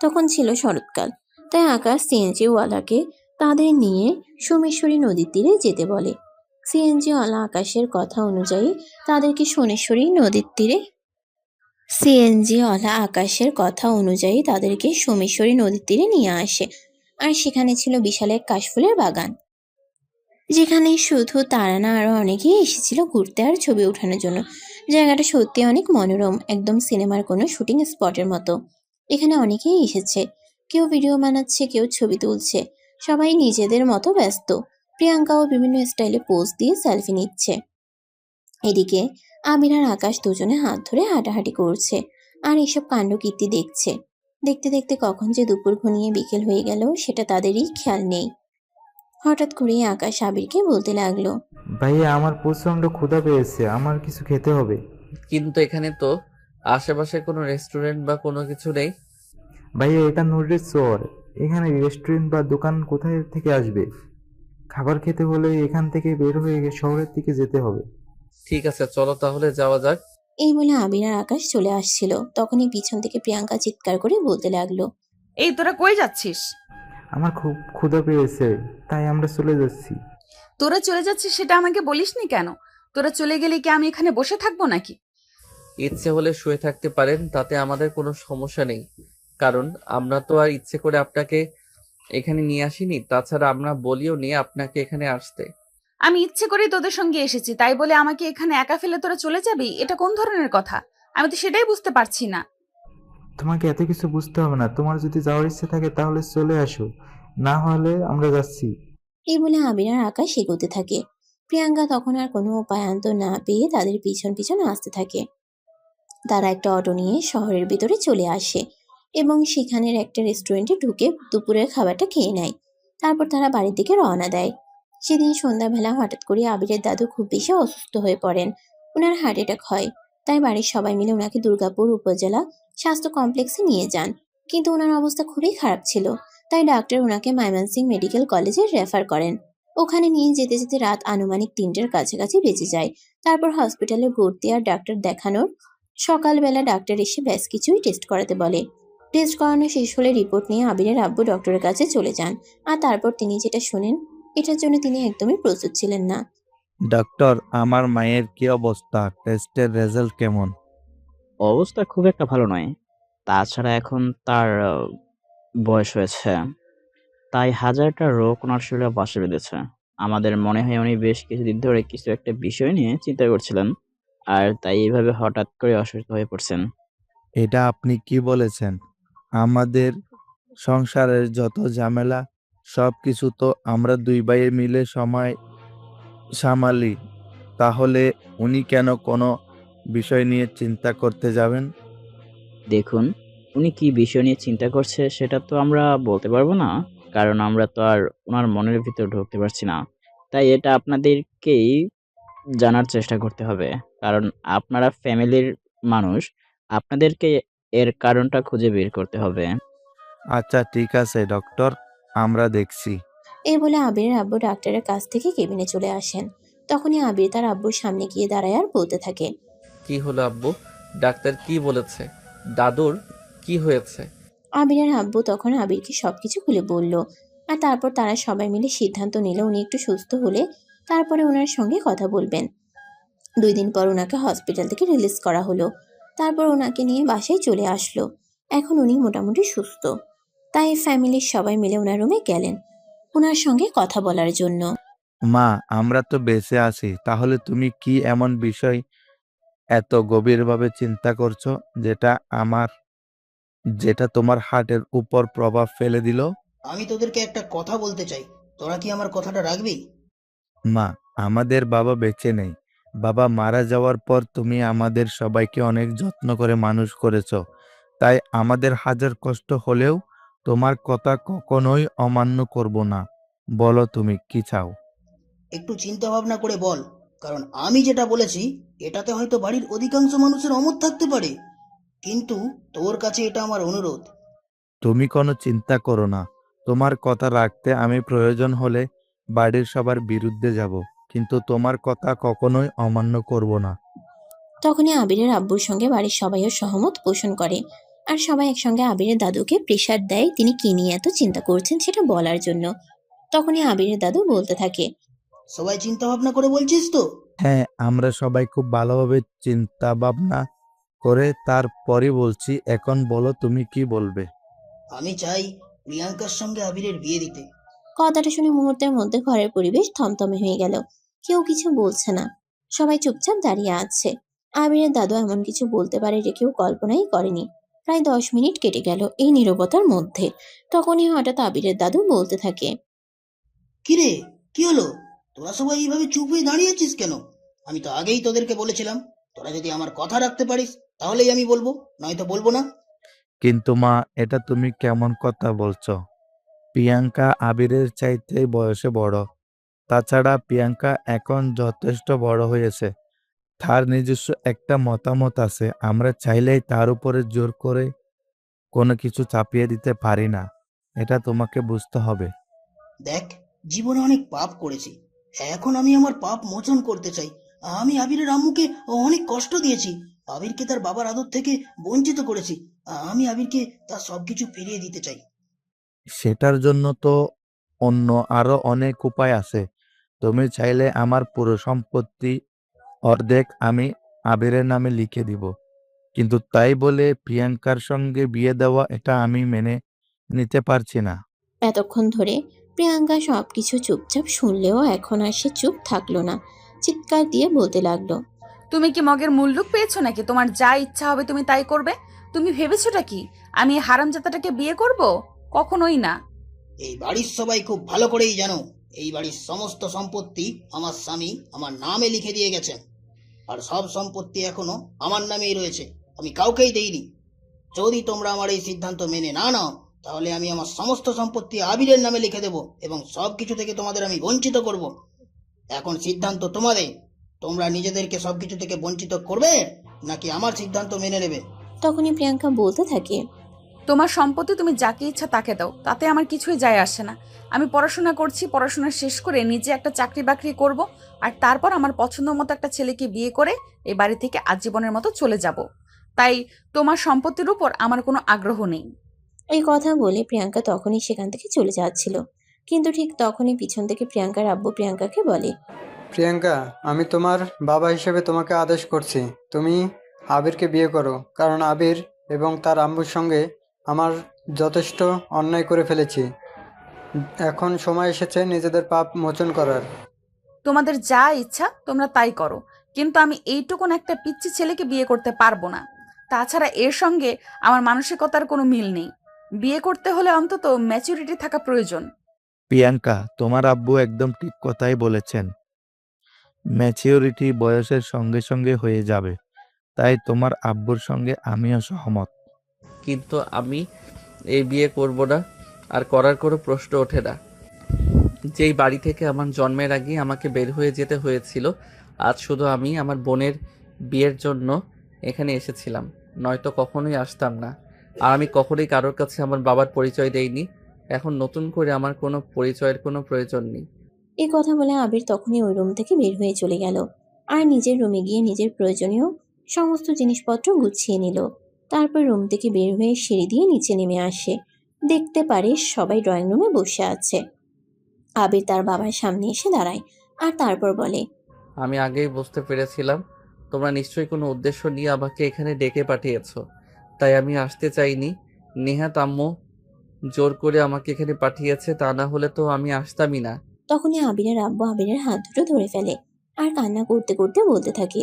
তখন ছিল শরৎকাল, তাই আকাশ সিএনজি ওয়ালাকে তাদের নিয়ে সোমেশ্বরী নদীর তীরে যেতে বলে। সিএনজি ওয়ালা আকাশের কথা অনুযায়ী তাদেরকে সোমেশ্বরী নদীর তীরে নিয়ে আসে। আর সেখানে ছিল বিশাল এক কাশফুলের বাগান, যেখানে শুধু তারা না আরো অনেকেই এসেছিল ঘুরতে আর ছবি ওঠানোর জন্য। জায়গাটা সত্যি অনেক মনোরম, একদম সিনেমার কোনো শুটিং স্পটের মতো। এখানে অনেকেই এসেছে, কেউ ভিডিও বানাচ্ছে, কেউ ছবি তুলছে, সবাই নিজেদের মতো ব্যস্ত। প্রিয়াঙ্কাও বিভিন্ন স্টাইলে পোজ দিয়ে সেলফি নিচ্ছে। এদিকে আবির আর আকাশ দুজনে হাত ধরে হাঁটাহাঁটি করছে আর এসব কাণ্ডকীর্তি দেখছে। দেখতে দেখতে কখন যে দুপুর ঘনিয়ে বিকেল হয়ে গেল সেটা তাদেরই খেয়াল নেই। হঠাৎ করেই আকাশ আবিরকে বলতে লাগলো, ভাইয়া আমার প্রচন্ড ক্ষুধা পেয়েছে, আমার কিছু খেতে হবে। কিন্তু এখানে তো আশেপাশে কোনো রেস্টুরেন্ট বা কোনো কিছু নেই। ভাইয়া এটা নুডলস চর, এখানে রেস্টুরেন্ট বা দোকান কোথায় থেকে আসবে? খাবার খেতে হলে এখান থেকে বের হয়ে শহরের দিকে যেতে হবে। ঠিক আছে, চলো তাহলে যাওয়া যাক। এই বলে আবির আর আকাশ চলে আসছিল। তখনই পিছন থেকে প্রিয়াঙ্কা চিৎকার করে বলতে লাগলো, এই তোরা কই যাচ্ছিস? আমার খুব ক্ষুধা পেয়েছে, তাই আমরা চলে যাচ্ছি। তোরা চলে যাচ্ছিস সেটা আমাকে বলিসনি কেন? তোরা চলে গেলে কি আমি এখানে বসে থাকবো নাকি? ইচ্ছে হলে শুয়ে থাকতে পারেন, তাতে আমাদের কোনো সমস্যা নেই। কারণ আমরা তো আর ইচ্ছে করে আপনাকে এখানে নিয়ে আসিনি, তাছাড়া আমরা বলিও নি আপনাকে এখানে আসতে। আমি ইচ্ছে করেই তোদের সঙ্গে এসেছি, তাই বলে আমাকে এখানে একা ফেলে তোরা চলে যাবি? এটা কোন ধরনের কথা? আমি তো সেটাই বুঝতে পারছি না। তোমাকে এত কিছু বুঝতে হবে না, তোমার যদি যাওয়ার ইচ্ছে থাকে তাহলে চলে আসো, না হলে আমরা যাচ্ছি। এই বলে আবির আর আকাশ এগোতে থাকে। প্রিয়াঙ্কা তখন আর কোনো উপায়ান্তর না পেয়ে তাদের পিছন পিছন আসতে থাকে। তারা একটা অটো নিয়ে শহরের ভিতরে চলে আসে এবং সেখানের একটা রেস্টুরেন্টে ঢুকে দুপুরের খাবারটা খেয়ে নেয়। তারপর তারা বাড়ির দিকে রওনা দেয়। সেদিন সন্ধ্যাবেলা হঠাৎ করে আবিরের দাদু খুব বেশি অসুস্থ হয়ে পড়েন। ওনার হার্ট অ্যাটাক হয়, তাই বাড়ির সবাই মিলে ওনাকে দুর্গাপুর উপজেলা স্বাস্থ্য কমপ্লেক্সে নিয়ে যান। কিন্তু ওনার অবস্থা খুবই খারাপ ছিল, তাই ডাক্তার ওনাকে ময়মনসিংহ মেডিকেল কলেজে রেফার করেন। ওখানে নিয়ে যেতে যেতে রাত আনুমানিক 3টের কাছাকাছি বেঁচে যায়। তারপর হসপিটালে ভর্তি আর ডাক্তার দেখানোর সকালবেলা ডাক্তার এসে বেশ কিছুই টেস্ট করাতে বলে। টেস্ট করানো শেষ হলে রিপোর্ট নিয়ে আবিরের আব্বু ডক্টরের কাছে চলে যান। আর তারপর তিনি যেটা শোনেন, এটার জন্য তিনি একদমই প্রস্তুত ছিলেন না। ডক্টর, আমার মায়ের কি অবস্থা? টেস্টের রেজাল্ট কেমন? অবস্থা খুব একটা ভালো নয়। তাছাড়া এখন তার বয়স হয়েছে। তাই হাজারটা রোগ ওনার শরীরে বাসা বেঁধেছে। আমাদের মনে হয় উনি বেশ কিছুদিন ধরে কিছু একটা বিষয় নিয়ে চিন্তা করছিলেন। আর তাই এভাবে হঠাৎ করে অসুস্থ হয়ে পড়ছেন। এটা আপনি কি বলেছেন? আমাদের সংসারের যত ঝামেলা সব কিছু তো আমরা দুই ভাই মিলে সময় সামালি। তাহলে উনি কেন কোনো বিষয় নিয়ে চিন্তা করতে যাবেন? দেখুন, উনি কি বিষয় নিয়ে চিন্তা করছে সেটা তো আমরা বলতে পারবো না। কারণ আমরা তো আর উনার মনের ভিতর ঢুকতে পারছি না। তাই এটা আপনাদেরকেই জানার চেষ্টা করতে হবে। কারণ আপনারা ফ্যামিলির মানুষ। আপনাদেরকে এর কারণটা খুঁজে বের করতে হবে। আচ্ছা ঠিক আছে ডক্টর, আমরা দেখছি। এই বলে আবিরের আব্বু ডাক্তারের কাছ থেকে কেবিনে চলে আসেন। তখনই আবির তার আব্বুর সামনে গিয়ে দাঁড়ায় আর বলতে থাকে, কি হলো আব্বু? ডাক্তার কি বলেছে? দাদুর কি হয়েছে? আবিরের আব্বু তখন আবিরকে সবকিছু খুলে বলল। আর তারপর তারা সবাই মিলে সিদ্ধান্ত নিল উনি একটু সুস্থ হলে তারপরে ওনার সঙ্গে কথা বলবেন। 2 দিন পর ওনাকে হসপিটাল থেকে রিলিজ করা হলো। তারপর ওনাকে নিয়ে বাসায় চলে আসলো। এখন উনি মোটামুটি সুস্থ, তাই ফ্যামিলির সবাই মিলে ওনার রুমে গেলেন ওনার সঙ্গে কথা বলার জন্য। মা, আমরা তো বেঁচে আছি, তাহলে তুমি কি এমন বিষয় এত গভীরভাবে চিন্তা করছো যেটা তোমার হার্টের উপর প্রভাব ফেলে দিল? আমি তোদেরকে একটা কথা বলতে চাই। তোরা কি আমার কথাটা রাখবি? মা, আমাদের বাবা বেঁচে নেই। বাবা মারা যাওয়ার পর তুমি আমাদের সবাইকে অনেক যত্ন করে মানুষ করেছো। তাই আমাদের হাজার কষ্ট হলেও তোমার কথা কখনোই অমান্য করব না। বলো তুমি কি চাও? একটু চিন্তা ভাবনা করে বল, কারণ আমি যেটা বলেছি এটাতে হয়তো বাড়ির অধিকাংশ মানুষের অমত থাকতে পারে, কিন্তু তোর কাছে এটা আমার অনুরোধ। তুমি কোনো চিন্তা করো না। তোমার কথা রাখতে আমি প্রয়োজন হলে বাড়ির সবার বিরুদ্ধে যাব, কিন্তু তোমার কথা কখনোই অমান্য করব না। তখনই আবিরের আব্বুর সঙ্গে বাড়ির সবাইও সহমত পোষণ করে। আর সবাই একসঙ্গে আবিরের দাদুকে প্রেশার দেয় তিনি কি নিয়ে এত চিন্তা করছেন সেটা বলার জন্য। তখনই আবিরের দাদু বলতে থাকে, সবাই চিন্তা ভাবনা করে বলছিস তো? হ্যাঁ, আমরা সবাই খুব ভালোভাবে চিন্তা ভাবনা করে তারপরই বলছি। এখন বলো তুমি কি বলবে? আমি চাই প্রিয়াঙ্কার সঙ্গে আবিরের বিয়ে দিতে। কথাটা শুনে মুহূর্তের মধ্যে ঘরের পরিবেশ থমথমে হয়ে গেল। কেউ কিছু বলছে না, সবাই চুপচাপ দাঁড়িয়ে আছে। আবিরের দাদু এমন কিছু বলতে পারে যে কেউ কল্পনাই করেনি। প্রায় 10 মিনিট কেটে গেল এই নীরবতার মধ্যে। তখনই হঠাৎ আবিরের দাদু বলতে থাকে, কিরে, কি হলো? তোরা সবাই এইভাবে চুপ হয়ে দাঁড়িয়ে আছিস কেন? আমি তো আগেই তোদেরকে বলেছিলাম, তোরা যদি আমার কথা রাখতে পারিস তাহলেই আমি বলবো, নয়তো বলবো না। কিন্তু মা, এটা তুমি কেমন কথা বলছো? প্রিয়াঙ্কা আবিরের চাইতে বয়সে বড়। তাছাড়া প্রিয়াঙ্কা এখন যথেষ্ট বড় হয়েছে। তার নিজস্ব একটা মতামত আছে। আমরা চাইলেই তার উপরে জোর করে কোনো কিছু চাপিয়ে দিতে পারি না। এটা তোমাকে বুঝতে হবে। দেখ, জীবনে অনেক পাপ করেছি, এখন আমি আমার পাপ মোচন করতে চাই। আমি আবিরের আম্মুকে অনেক কষ্ট দিয়েছি, আবিরকে তার বাবার আদর থেকে বঞ্চিত করেছি। আমি আবিরকে তার সবকিছু ফিরিয়ে দিতে চাই। সেটার জন্য তো অন্য আরো অনেক উপায় আছে। তুমি চাইলে আমার পুরো সম্পত্তি অর্ধেক আমি আবিরের নামে লিখে দিব। কিন্তু তাই বলে প্রিয়াঙ্কার সঙ্গে বিয়ে দেওয়া এটা আমি মেনে নিতে পারছি না। এতক্ষণ ধরে প্রিয়াঙ্কা সবকিছু চুপচাপ শুনলেও এখন আর সে চুপ থাকলো না। চিৎকার দিয়ে বলতে লাগলো, তুমি কি মগের মুল্লুক পেয়েছো নাকি? তোমার যা ইচ্ছা হবে তুমি তাই করবে? তুমি ভেবেছোটা কি আমি এই হারামজাদাটাকে বিয়ে করব? কখনোই না। এই বাড়ির সবাই খুব ভালো করেই জানো, এই বাড়ির সমস্ত সম্পত্তি আমার স্বামী আমার নামে লিখে দিয়ে গেছেন, আর সব সম্পত্তি এখনো আমার নামেই রয়েছে, আমি কাউকেই দেইনি। যদি তোমরা আমার এই সিদ্ধান্ত মেনে না নাও, তাহলে আমি আমার সমস্ত সম্পত্তি আবিরের নামে লিখে দেব এবং সবকিছু থেকে তোমাদের আমি বঞ্চিত করব। এখন সিদ্ধান্ত তোমাদের, তোমরা নিজেদেরকে সবকিছু থেকে বঞ্চিত করবে নাকি আমার সিদ্ধান্ত মেনে নেবে? তখনই প্রিয়াঙ্কা বলতে থাকে, তোমার সম্পত্তি তুমি যাকে ইচ্ছা তাকে দাও, তাতে আমার কিছুই যায় আসে না। আমি পড়াশোনা করছি, পড়াশোনা শেষ করে নিজে একটা চাকরি বাকরি করব, আর তারপর আমার পছন্দ মতো একটা ছেলেকে বিয়ে করে এই বাড়ি থেকে আজীবনের মতো চলে যাব। তাই তোমার সম্পত্তির উপর আমার কোনো আগ্রহ নেই। এই কথা বলে প্রিয়াঙ্কা তখনই সেখান থেকে চলে যাচ্ছিল। কিন্তু ঠিক তখনই পিছন থেকে প্রিয়াঙ্কার আব্বু প্রিয়াঙ্কাকে বলে, প্রিয়াঙ্কা, আমি তোমার বাবা হিসেবে তোমাকে আদেশ করছি, তুমি আবিরকে বিয়ে করো, কারণ আবির এবং তার আম্মুর সঙ্গে আমার যথেষ্ট অন্যায় করে ফেলেছি। এখন সময় এসেছে নিজেদের পাপ মোচন করার। তোমাদের যা ইচ্ছা তোমরা তাই করো, কিন্তু আমি এইটুকুন একটা পিচ্চি ছেলেকে বিয়ে করতে পারবো না। তাছাড়া এর সঙ্গে আমার মানসিকতার কোনো মিল নেই। বিয়ে করতে হলে অন্তত ম্যাচুরিটি থাকা প্রয়োজন। প্রিয়াঙ্কা, তোমার আব্বু একদম ঠিক কথাই বলেছেন। ম্যাচিউরিটি বয়সের সঙ্গে সঙ্গে হয়ে যাবে। তাই তোমার আব্বুর সঙ্গে আমিও সহমত। কিন্তু আমি এই বিয়ে করব না, আর করার কোনো প্রশ্ন ওঠে না। যেই বাড়ি থেকে আমার জন্মের আগে আমাকে বের হয়ে যেতে হয়েছিল, আজ শুধু আমি আমার বোনের বিয়ের জন্য এখানে এসেছিলাম, নয়তো কখনোই আসতাম না। আর আমি কখনোই কারোর কাছে আমার বাবার পরিচয় দেইনি। এখন নতুন করে আমার কোনো পরিচয়ের কোনো প্রয়োজন নেই। এই কথা বলে আবির তখনই ওই রুম থেকে বের হয়ে চলে গেল আর নিজের রুমে গিয়ে নিজের প্রয়োজনীয় সমস্ত জিনিসপত্র গুছিয়ে নিল। তারপর রুম থেকে বের হয়ে সিঁড়ি দিয়ে নিচে নেমে আসে। দেখতে পারে সবাই ড্রয়িং রুমে বসে আছে। আবির তার বাবার সামনে এসে দাঁড়ায় আর তারপর বলে, আমি আগেই বুঝতে পেরেছিলাম তোমরা নিশ্চয়ই কোনো উদ্দেশ্য নিয়ে আমাকে এখানে ডেকে পাঠিয়েছো, তাই আমি আসতে চাইনি। নেহাত আম্মু জোর করে আমাকে এখানে পাঠিয়েছে, তা না হলে তো আমি আসতামই না। তখনই আবিরের আব্বু আবিরের হাত দুটো ধরে ফেলে আর কান্না করতে করতে বলতে থাকে,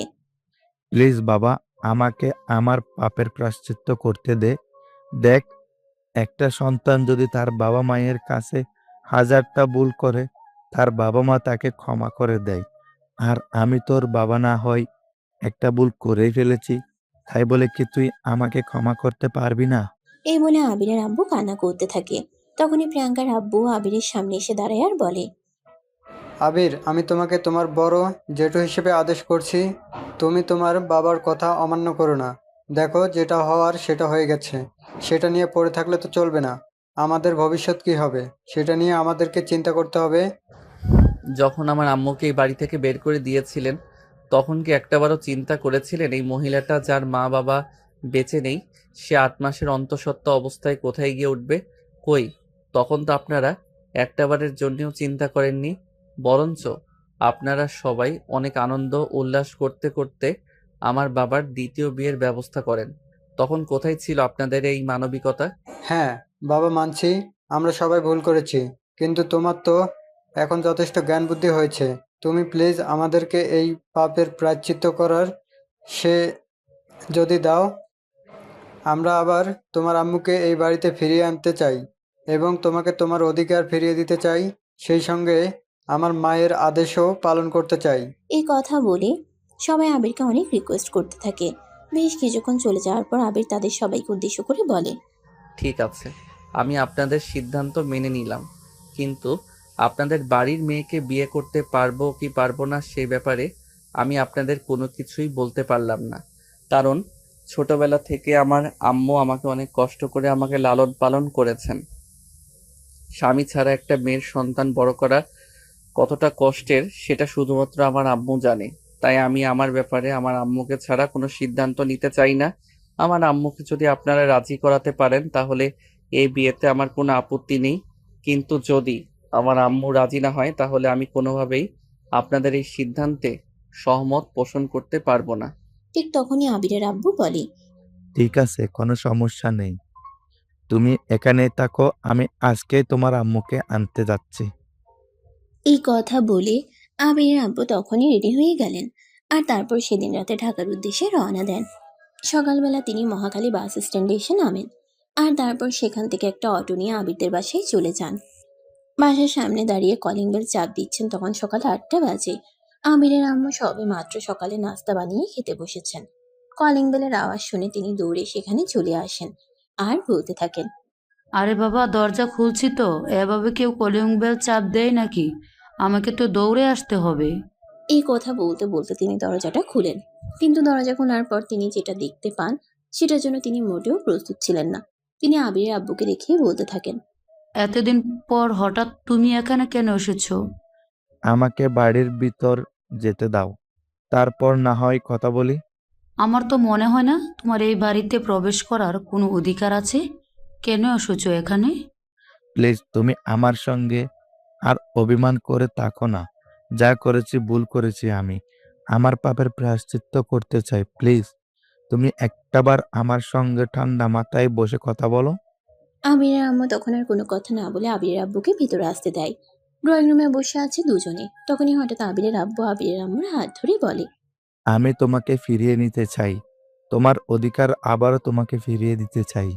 প্লিজ বাবা, আমাকে আমার পাপের প্রায়শ্চিত্ত করতে দে। দেখ, একটা সন্তান যদি তার বাবা মায়ের কাছে হাজারটা ভুল করে তার বাবা মা তাকে ক্ষমা করে দেয়। আর আমি তোর বাবা না হয় একটা ভুল করেই ফেলেছি, তাই বলে কি তুই আমাকে ক্ষমা করতে পারবি না? এই বলে আবিরের আব্বু কান্না করতে থাকে। তখনই প্রিয়াঙ্কার আব্বু আবিরের সামনে এসে দাঁড়ায় আর বলে, আবির, আমি তোমাকে তোমার বড় জেঠু হিসেবে আদেশ করছি, তুমি তোমার বাবার কথা অমান্য করো না। দেখো, যেটা হওয়ার সেটা হয়ে গেছে, সেটা নিয়ে পড়ে থাকলে তো চলবে না। আমাদের ভবিষ্যৎ কি হবে সেটা নিয়ে আমাদেরকে চিন্তা করতে হবে। যখন আমার আম্মুকে এই বাড়ি থেকে বের করে দিয়েছিলেন, তখন কি একটাবারও চিন্তা করেছিলেন এই মহিলাটা যার মা বাবা বেঁচে নেই, সে 8 মাসের অন্তঃসত্ত্বা অবস্থায় কোথায় গিয়ে উঠবে? কই, তখন তো আপনারা একটাবারের জন্যও চিন্তা করেননি। বরঞ্চ আপনারা সবাই অনেক আনন্দ উল্লাস করতে করতে আমার বাবার দ্বিতীয় বিয়ের ব্যবস্থা করেন। তখন কোথায় ছিল আপনাদের এই মানবিকতা? হ্যাঁ বাবা, মানছি আমরা সবাই ভুল করেছি, কিন্তু তোমার তো এখন যথেষ্ট জ্ঞান বুদ্ধি হয়েছে। তুমি প্লিজ আমাদেরকে এই পাপের প্রায়শ্চিত্ত করার সে যদি দাও, আমরা আবার তোমার আম্মুকে এই বাড়িতে ফিরিয়ে আনতে চাই এবং তোমাকে তোমার অধিকার ফিরিয়ে দিতে চাই। সেই সঙ্গে আমার মায়ের আদেশও পালন করতে চাই। এই কথা বলে সবাই আবিরকে অনেক রিকোয়েস্ট করতে থাকে। বেশ কিছুক্ষণ চলে যাওয়ার পর আবির তাদের সবাইকে উদ্দেশ্য করে বলে, ঠিক আছে, আমি আপনাদের সিদ্ধান্ত মেনে নিলাম, কিন্তু আপনাদের বাড়ির মেয়েকে বিয়ে করতে পারবো কি পারবো না সে ব্যাপারে আমি আপনাদের কোনো কিছুই বলতে পারলাম না। কারণ ছোটবেলা থেকে আমার আম্মু আমাকে অনেক কষ্ট করে আমাকে লালন পালন করেছেন। স্বামী ছাড়া একটা মেয়ের সন্তান বড় করা কতটা কষ্টের সেটা শুধুমাত্র আমার আম্মু জানে। তাই আমি আমার ব্যাপারে আমার আম্মুকে ছাড়া কোনো সিদ্ধান্ত নিতে চাই না। আমার আম্মুকে যদি আপনারা রাজি করাতে পারেন তাহলে এই বিয়েতে আমার কোনো আপত্তি নেই, কিন্তু যদি আমার আম্মু রাজি না হয় তাহলে আমি কোনোভাবেই আপনাদের এই সিদ্ধান্তে সহমত পোষণ করতে পারবো না। ঠিক তখনই আবিরের আব্বু বলে, ঠিক আছে, কোনো সমস্যা নেই। তুমি এখানেই থাকো, আমি আজকেই তোমার আম্মুকে আনতে যাচ্ছি। এই কথা বলে আবিরের আব্বু তখনই রেডি হয়ে গেলেন আর তারপর সেদিন রাতে ঢাকার উদ্দেশ্যে রওনা দেন। সকালবেলা তিনি মহাখালী বাস স্ট্যান্ডে এসে নামেন আর তারপর সেখান থেকে একটা অটো নিয়ে আবিরদের বাসায় চলে যান। বাসার সামনে দাঁড়িয়ে কলিং বেল চাপ দিচ্ছেন, তখন সকাল 8টা বাজে। আবিরের আম্মু সবে মাত্র সকালে নাস্তা বানিয়ে খেতে বসেছেন। কলিং বেলের আওয়াজ শুনে তিনি দৌড়ে সেখানে চলে আসেন আর বলতে থাকেন, আরে বাবা, দরজা খুলছি তো, এভাবে কেউ কলিং বেল চাপ দেয় নাকি? আমাকে তো দৌড়ে আসতে হবে। এই কথা বলতে বলতে তিনি দরজাটা খুলেন, কিন্তু দরজা খোলার পর তিনি যেটা দেখতে পান সেটার জন্য তিনি মোটেও প্রস্তুত ছিলেন না। তিনি আবিরের আব্বুকে দেখিয়ে বলতে থাকেন, এতদিন পর হঠাৎ তুমি এখানে কেন এসেছো? আমাকে বাড়ির ভিতর যেতে দাও, তারপর না হয় কথা বলি। আমার তো মনে হয় না তোমার এই বাড়িতে প্রবেশ করার কোনো অধিকার আছে। কেন এসেছো এখানে? প্লিজ, তুমি আমার সঙ্গে আর অভিমান করে থাকো না। যা করেছি ভুল করেছি আমি। আমার পাপের প্রায়শ্চিত্ত করতে চাই। প্লিজ, তুমি একটাবার আমার সঙ্গে ঠান্ডা মাথায় বসে কথা বলো। আবিরের আম্মু তখন আর কোনো কথা না বলে আবিরের আব্বুকে ভিতরে আসতে দেয়। ড্রয়িং রুমে বসে আছে দুজনে। তখনই হঠাৎ আবিরের আব্বু আবিরের আম্মুর হাত ধরে বলে, আমি তোমাকে ফিরিয়ে নিতে চাই। তোমার অধিকার আবারও তোমাকে ফিরিয়ে দিতে চাই।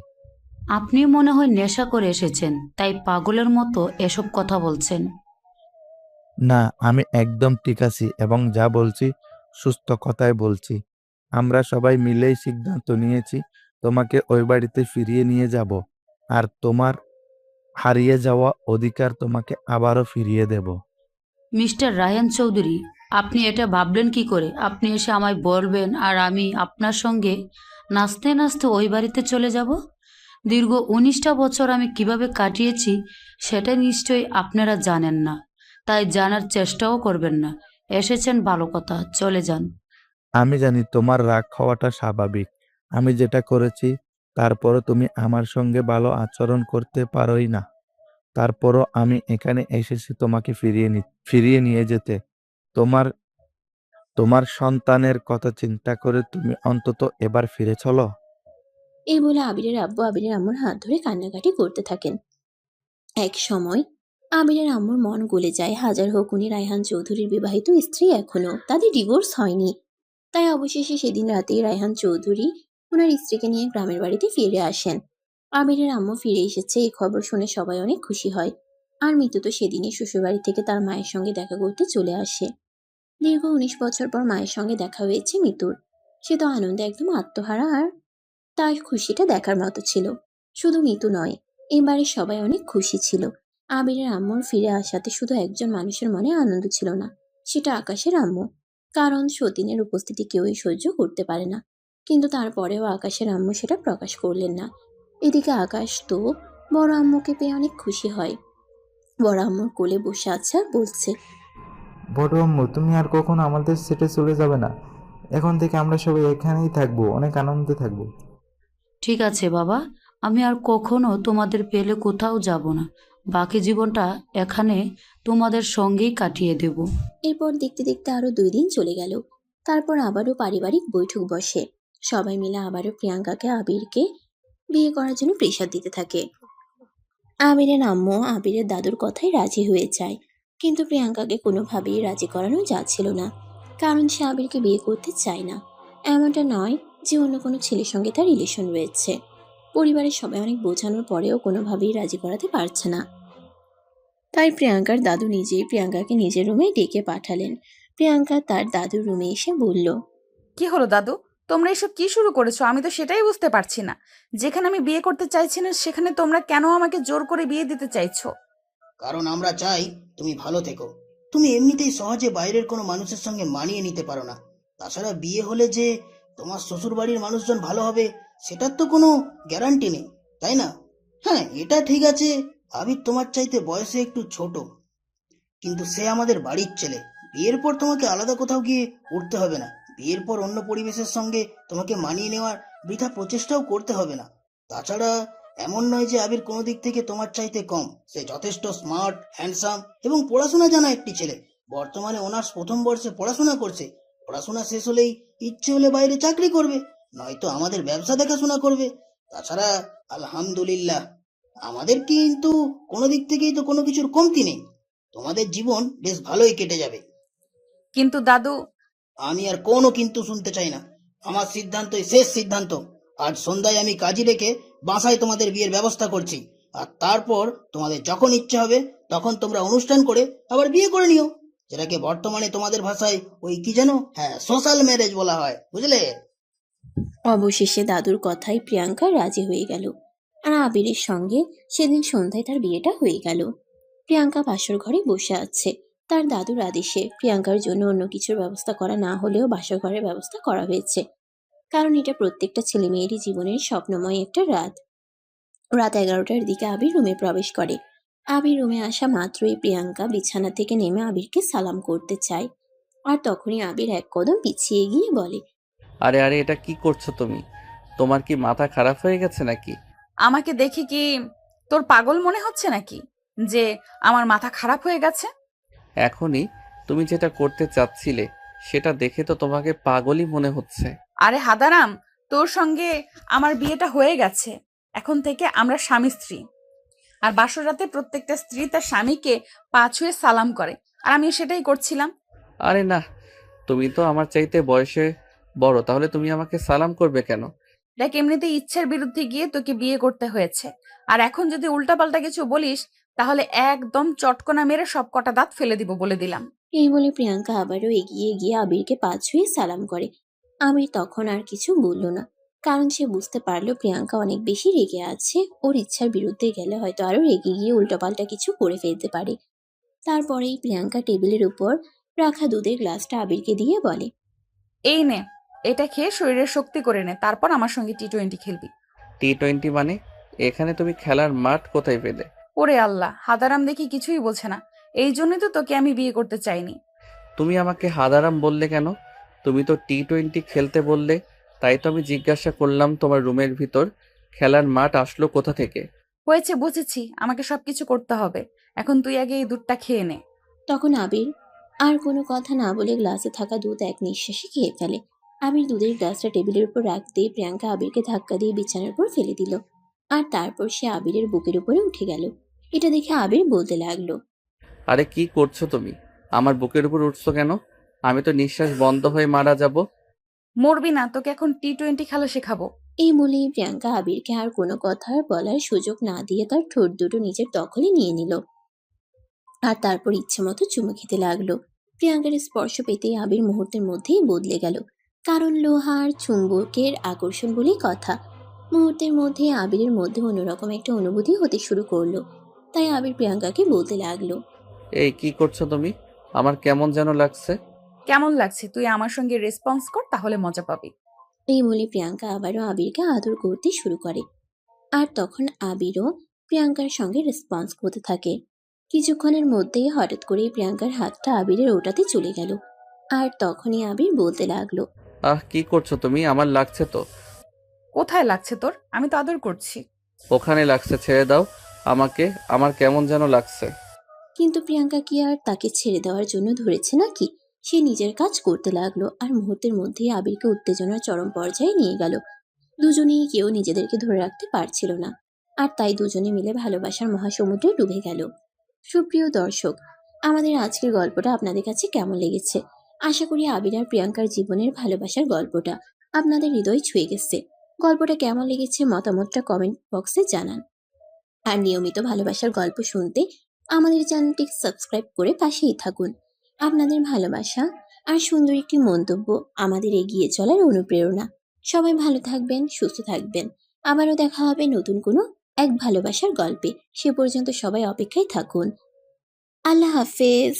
আপনি মনে হয় নেশা করে এসেছেন, তাই পাগলের মতো এসব কথা বলছেন। না, আমি একদম ঠিক আছি এবং যা বলছি সুস্থ কথাই বলছি। আমরা সবাই মিলেই সিদ্ধান্ত নিয়েছি তোমাকে ওই বাড়িতে ফিরিয়ে নিয়ে যাব, আর তোমার হারিয়ে যাওয়া অধিকার তোমাকে আবারও ফিরিয়ে দেব। মিস্টার রায়হান চৌধুরী, আপনি এটা ভাবলেন কি করে? আপনি এসে আমায় বলবেন আর আমি আপনার সঙ্গে নাচতে নাচতে ওই বাড়িতে চলে যাব? দীর্ঘ 19টা বছর আমি কিভাবে কাটিয়েছি সেটা নিশ্চয়ই আপনারা জানেন না, তাই জানার চেষ্টাও করবেন না। এসেছেন ভালো কথা, চলে যান। আমি জানি তোমার রাগ হওয়াটা স্বাভাবিক। আমি যেটা করেছি তারপরও তুমি আমার সঙ্গে ভালো আচরণ করতে পারোই না। তারপরও আমি এখানে এসেছি তোমাকে ফিরিয়ে নিয়ে যেতে। তোমার তোমার সন্তানের কথা চিন্তা করে তুমি অন্তত এবার ফিরে চলো। এই বলে আবিরের আব্বু আবিরের আম্মুর হাত ধরে কান্নাকাটি করতে থাকেন। এক সময় আবিরের আম্মুর মন গলে যায়। হাজার হোক উনি রায়হান চৌধুরীর বিবাহিত স্ত্রী, এখনো তাদের ডিভোর্স হয়নি। তাই অবশেষে সেদিন রাতেই রায়হান চৌধুরী ওনার স্ত্রীকে নিয়ে গ্রামের বাড়িতে ফিরে আসেন। আবিরের আম্মু ফিরে এসেছে এই খবর শুনে সবাই অনেক খুশি হয়। আর মিতু তো সেদিনই শ্বশুরবাড়ি থেকে তার মায়ের সঙ্গে দেখা করতে চলে আসে। দীর্ঘ 19 বছর পর মায়ের সঙ্গে দেখা হয়েছে মিতুর। সে তো আনন্দে একদম আত্মহারা, আর তার খুশিটা দেখার মতো ছিল। শুধু মিতু নয়, এবারে সবাই অনেক খুশি ছিল। আবিরের আম্মুর ফিরে আসাতে শুধু একজন মানুষের মনে আনন্দ ছিল না, সেটা আকাশের আম্মু। কারণ সতীনের উপস্থিতি কেউই সহ্য করতে পারে না, কিন্তু তারপরেও আকাশের আম্মু সেটা প্রকাশ করলেন না। এদিকে আকাশ তো বড় আম্মুকে পেয়ে অনেক খুশি হয়। বড় আম্মুর কোলে বসে আছে আর বলছে, বড় আম্মু, তুমি আর কখনো আমাদের সেটে চলে যাবে না। এখন থেকে আমরা সবাই এখানেই থাকবো, অনেক আনন্দে থাকবো। ঠিক আছে বাবা, আমি আর কখনো তোমাদের পেলে কোথাও যাব না। বাকি জীবনটা এখানে তোমাদের সঙ্গেই কাটিয়ে দেব। এরপর দেখতে দেখতে আরো 2 দিন চলে গেল। তারপর আবারও পারিবারিক বৈঠক বসে। সবাই মিলে আবারও প্রিয়াঙ্কাকে আবিরকে বিয়ে করার জন্য প্রেশার দিতে থাকে। আবিরের আম্মু আবিরের দাদুর কথায় রাজি হয়ে যায়, কিন্তু প্রিয়াঙ্কাকে কোনোভাবেই রাজি করানো যাচ্ছিল না। কারণ সে আবিরকে বিয়ে করতে চায় না। এমনটা নয় যে অন্য কোনো ছেলের সঙ্গে তার রিলেশন রয়েছে। পরিবারের সবাই অনেক বোঝানোর পরেও কোনোভাবেই রাজি করাতে পারছে না। তাই প্রিয়াঙ্কার দাদু নিজেই প্রিয়াঙ্কাকে নিজের রুমে ডেকে পাঠালেন। প্রিয়াঙ্কা তার দাদুর রুমে এসে বলল, কি হলো দাদু? তোমরা এসব কি শুরু করেছো? আমি তো সেটাই বুঝতে পারছি না। যেখানে আমি বিয়ে করতে চাইছি না সেখানে তোমরা কেন আমাকে জোর করে বিয়ে দিতে চাইছো? কারণ আমরা চাই তুমি ভালো থেকো। তুমি এমনিতেই সহজে বাইরের কোনো মানুষের সঙ্গে মানিয়ে নিতে পারো না। তাছাড়া বিয়ে হলে যে তোমার শ্বশুর বাড়ির মানুষজন ভালো হবে সেটার তো কোনো গ্যারান্টি নেই, তাই না? হ্যাঁ, এটা ঠিক আছে, আবির তোমার চাইতে বয়সে একটু ছোট, কিন্তু সে আমাদের বাড়ির ছেলে। বিয়ের পর তোমাকে আলাদা কোথাও গিয়ে উঠতে হবে না। বিয়ের পর অন্য পরিবেশের সঙ্গে তোমাকে মানিয়ে নেওয়ার বৃথা প্রচেষ্টাও করতে হবে না। তাছাড়া এমন নয় যে আবির কোনো দিক থেকে তোমার চাইতে কম। সে যথেষ্ট স্মার্ট, হ্যান্ডসাম এবং পড়াশোনা জানা একটি ছেলে। বর্তমানে অনার্স প্রথম বর্ষে পড়াশোনা করছে। পড়াশোনা শেষ হলেই ইচ্ছে হলে বাইরে চাকরি করবে, নয়তো আমাদের ব্যবসা দেখাশোনা করবে। তাছাড়া আলহামদুলিল্লাহ, আমাদের কিন্তু কোনো দিক থেকেই তো কোনো কিছুর কমতি নেই। তোমাদের জীবন বেশ ভালোই কেটে যাবে। কিন্তু দাদু, আমি আর কোনো কিন্তু শুনতে চাই না। আমার সিদ্ধান্তই শেষ সিদ্ধান্ত। আজ সন্ধ্যায় আমি কাজী রেখে বাসায় তোমাদের বিয়ের ব্যবস্থা করছি। আর তারপর তোমাদের যখন ইচ্ছে হবে তখন তোমরা অনুষ্ঠান করে আবার বিয়ে করে নিও, যেটাকে বর্তমানে তোমাদের ভাষায় ওই কি যেন, হ্যাঁ, সোশ্যাল ম্যারেজ বলা হয়, বুঝলে? অবশেষে দাদুর কথায় প্রিয়াঙ্কা রাজি হয়ে গেল। আর আবিরের সঙ্গে সেদিন সন্ধ্যায় তার বিয়েটা হয়ে গেল। প্রিয়াঙ্কা বাসর ঘরে বসে আছে। তার দাদুর আদেশে প্রিয়াঙ্কার জন্য অন্য কিছুর ব্যবস্থা করা না হলেও বাসর ঘরের ব্যবস্থা করা হয়েছে। কারণ এটা প্রত্যেকটা ছেলে মেয়েরই জীবনের স্বপ্নময় একটা রাত। রাত 11টার দিকে আবির রুমে প্রবেশ করে। আবির রুমে আসা মাত্রই প্রিয়াঙ্কা বিছানা থেকে নেমে আবিরকে সালাম করতে চায়। আর তখনই আবির এক কদম পিছিয়ে গিয়ে বলে, আরে আরে, এটা কি করছো তুমি? তোমার কি মাথা খারাপ হয়ে গেছে নাকি? আমাকে দেখে কি তোর পাগল মনে হচ্ছে নাকি যে আমার মাথা খারাপ হয়ে গেছে? এখনই তুমি যেটা করতে চাচ্ছিলে সেটা দেখে তো তোমাকে পাগলই মনে হচ্ছে। আরে হাদারাম, তোর সঙ্গে আমার বিয়েটা হয়ে গেছে। এখন থেকে আমরা স্বামী স্ত্রী। আর বাসর রাতে প্রত্যেকটা স্ত্রী তার স্বামীকে পা ছুঁয়ে সালাম করে, আর আমি সেটাই করছিলাম। আরে না, তুমি তো আমার চাইতে বয়সে বড়, তাহলে তুমি আমাকে সালাম করবে কেন? দেখ, এমনিতে ইচ্ছের বিরুদ্ধে গিয়ে তোকে বিয়ে করতে হয়েছে, আর এখন যদি উল্টাপাল্টা কিছু বলিস তাহলে একদম চটকনা মেরে সব কটা দাঁত ফেলে দিব বলে দিলাম। এই বলে প্রিয়াঙ্কা আবারও এগিয়ে গিয়ে আবিরকে পা ছুঁয়ে সালাম করে। আবির তখন আর কিছু বলল না, কারণ সে বুঝতে পারলো প্রিয়াঙ্কা অনেক বেশি রেগে আছে। ওর ইচ্ছার বিরুদ্ধে গেলে হয়তো আরো রেগে গিয়ে উল্টোপাল্টা কিছু করে ফেলতে পারে। তারপরেই প্রিয়াঙ্কা টেবিলের উপর রাখা দুধের গ্লাসটা আবিরকে দিয়ে বলে, এই নে, এটা খেয়ে শরীরের শক্তি করে নে, তারপর আমার সঙ্গে টি-20 খেলবি। টি-20 মানে? এখানে তুমি খেলার মাঠ কোথায় পেলে? ওরে আল্লাহ, হাদারাম দেখি কিছুই বলছে না। এই জন্যই তো তোকে আমি বিয়ে করতে চাইনি। তুমি আমাকে হাদারাম বললে কেন? তুমি তো টি-20 খেলতে বললে, তাই তো আমি জিজ্ঞাসা করলাম তোমার রুমের ভিতর খেলার মাঠ আসলো কোথা থেকে। হয়েছে, বুঝেছি, আমাকে সবকিছু করতে হবে। এখন তুই আগে এই দুধটা খেয়ে নে। তখন আবির আর কোনো কথা না বলে গ্লাসে থাকা দুধ এক নিঃশ্বাসে খেয়ে ফেলে। আবির দুধের গ্লাসটা টেবিলের উপর রাখতেই প্রিয়াঙ্কা আবিরকে ধাক্কা দিয়ে বিছানার উপর ফেলে দিল। আর তারপর সে আবিরের বুকের উপরে উঠে গেল। এটা দেখে আবির বলতে লাগলো, আরে কি করছো তুমি? আমার বুকের উপর উঠছো কেন? আমি তো নিঃশ্বাস বন্ধ হয়ে মারা যাব। মরবি না, তোকে এখন টি-20 খেলা শেখাবো। এই বলেই প্রিয়াঙ্কা আবিরকে আর কোনো কথা বলার সুযোগ না দিয়ে তার ঠোঁট দুটো নিজের দখলে নিয়ে নিল। আর তারপর ইচ্ছে মতো চুমু খেতে লাগলো। প্রিয়াঙ্কার স্পর্শ পেতেই আবির মুহূর্তের মধ্যেই বদলে গেল, কারণ লোহা আর চুম্বকের আকর্ষণ বলেই কথা। মুহূর্তের মধ্যে আবিরের মধ্যে অন্যরকম একটা অনুভূতি হতে শুরু করলো। তাই আবির প্রিয়াঙ্কাকে বলতে লাগলো, এই কি করছো তুমি? আমার কেমন যেন লাগছে। কেমন লাগছে তুই আমার সঙ্গে রেসপন্স কর, তাহলে মজা পাবি। এই বলে প্রিয়াঙ্কা আবারও আবিরকে আদর করতে শুরু করে। আর তখন আবিরও প্রিয়াঙ্কার সঙ্গে রেসপন্স করতে থাকে। কিছুক্ষণের মধ্যেই হঠাৎ করেই প্রিয়াঙ্কার হাতটা আবিরের ওটাতে চলে গেল। আর তখনই আবির বলতে লাগলো, কি করছো তুমি? আমার লাগছে তো। কোথায় লাগছে তোর? আমি তো আদর করছি। ওখানে লাগছে, ছেড়ে দাও আমাকে। আমার কেমন যেন লাগছে। কিন্তু প্রিয়াঙ্কা কি আর তাকে ছেড়ে দেওয়ার জন্য ধরেছে নাকি? সে নিজের কাজ করতে লাগলো আর মুহূর্তের মধ্যেই আবিরকে উত্তেজনার চরম পর্যায়ে নিয়ে গেল। দুজনেই কেউ নিজেদেরকে ধরে রাখতে পারছিল না, আর তাই দুজনে মিলে ভালোবাসার মহাসমুদ্রে ডুবে গেল। সুপ্রিয় দর্শক, আমাদের আজকের গল্পটা আপনাদের কাছে কেমন লেগেছে? আশা করি আবির আর প্রিয়াঙ্কার জীবনের ভালোবাসার গল্পটা আপনাদের হৃদয় ছুঁয়ে গেছে। গল্পটা কেমন লেগেছে মতামতটা কমেন্ট বক্সে জানান। আর নিয়মিত ভালোবাসার গল্প শুনতে আমাদের চ্যানেলটি সাবস্ক্রাইব করে পাশেই থাকুন। আপনাদের ভালোবাসা আর সুন্দর একটি মন্তব্য আমাদের এগিয়ে চলার অনুপ্রেরণা। সবাই ভালো থাকবেন, সুস্থ থাকবেন। আবারও দেখা হবে নতুন কোনো এক ভালোবাসার গল্পে। সে পর্যন্ত সবাই অপেক্ষায় থাকুন। আল্লাহ হাফেজ।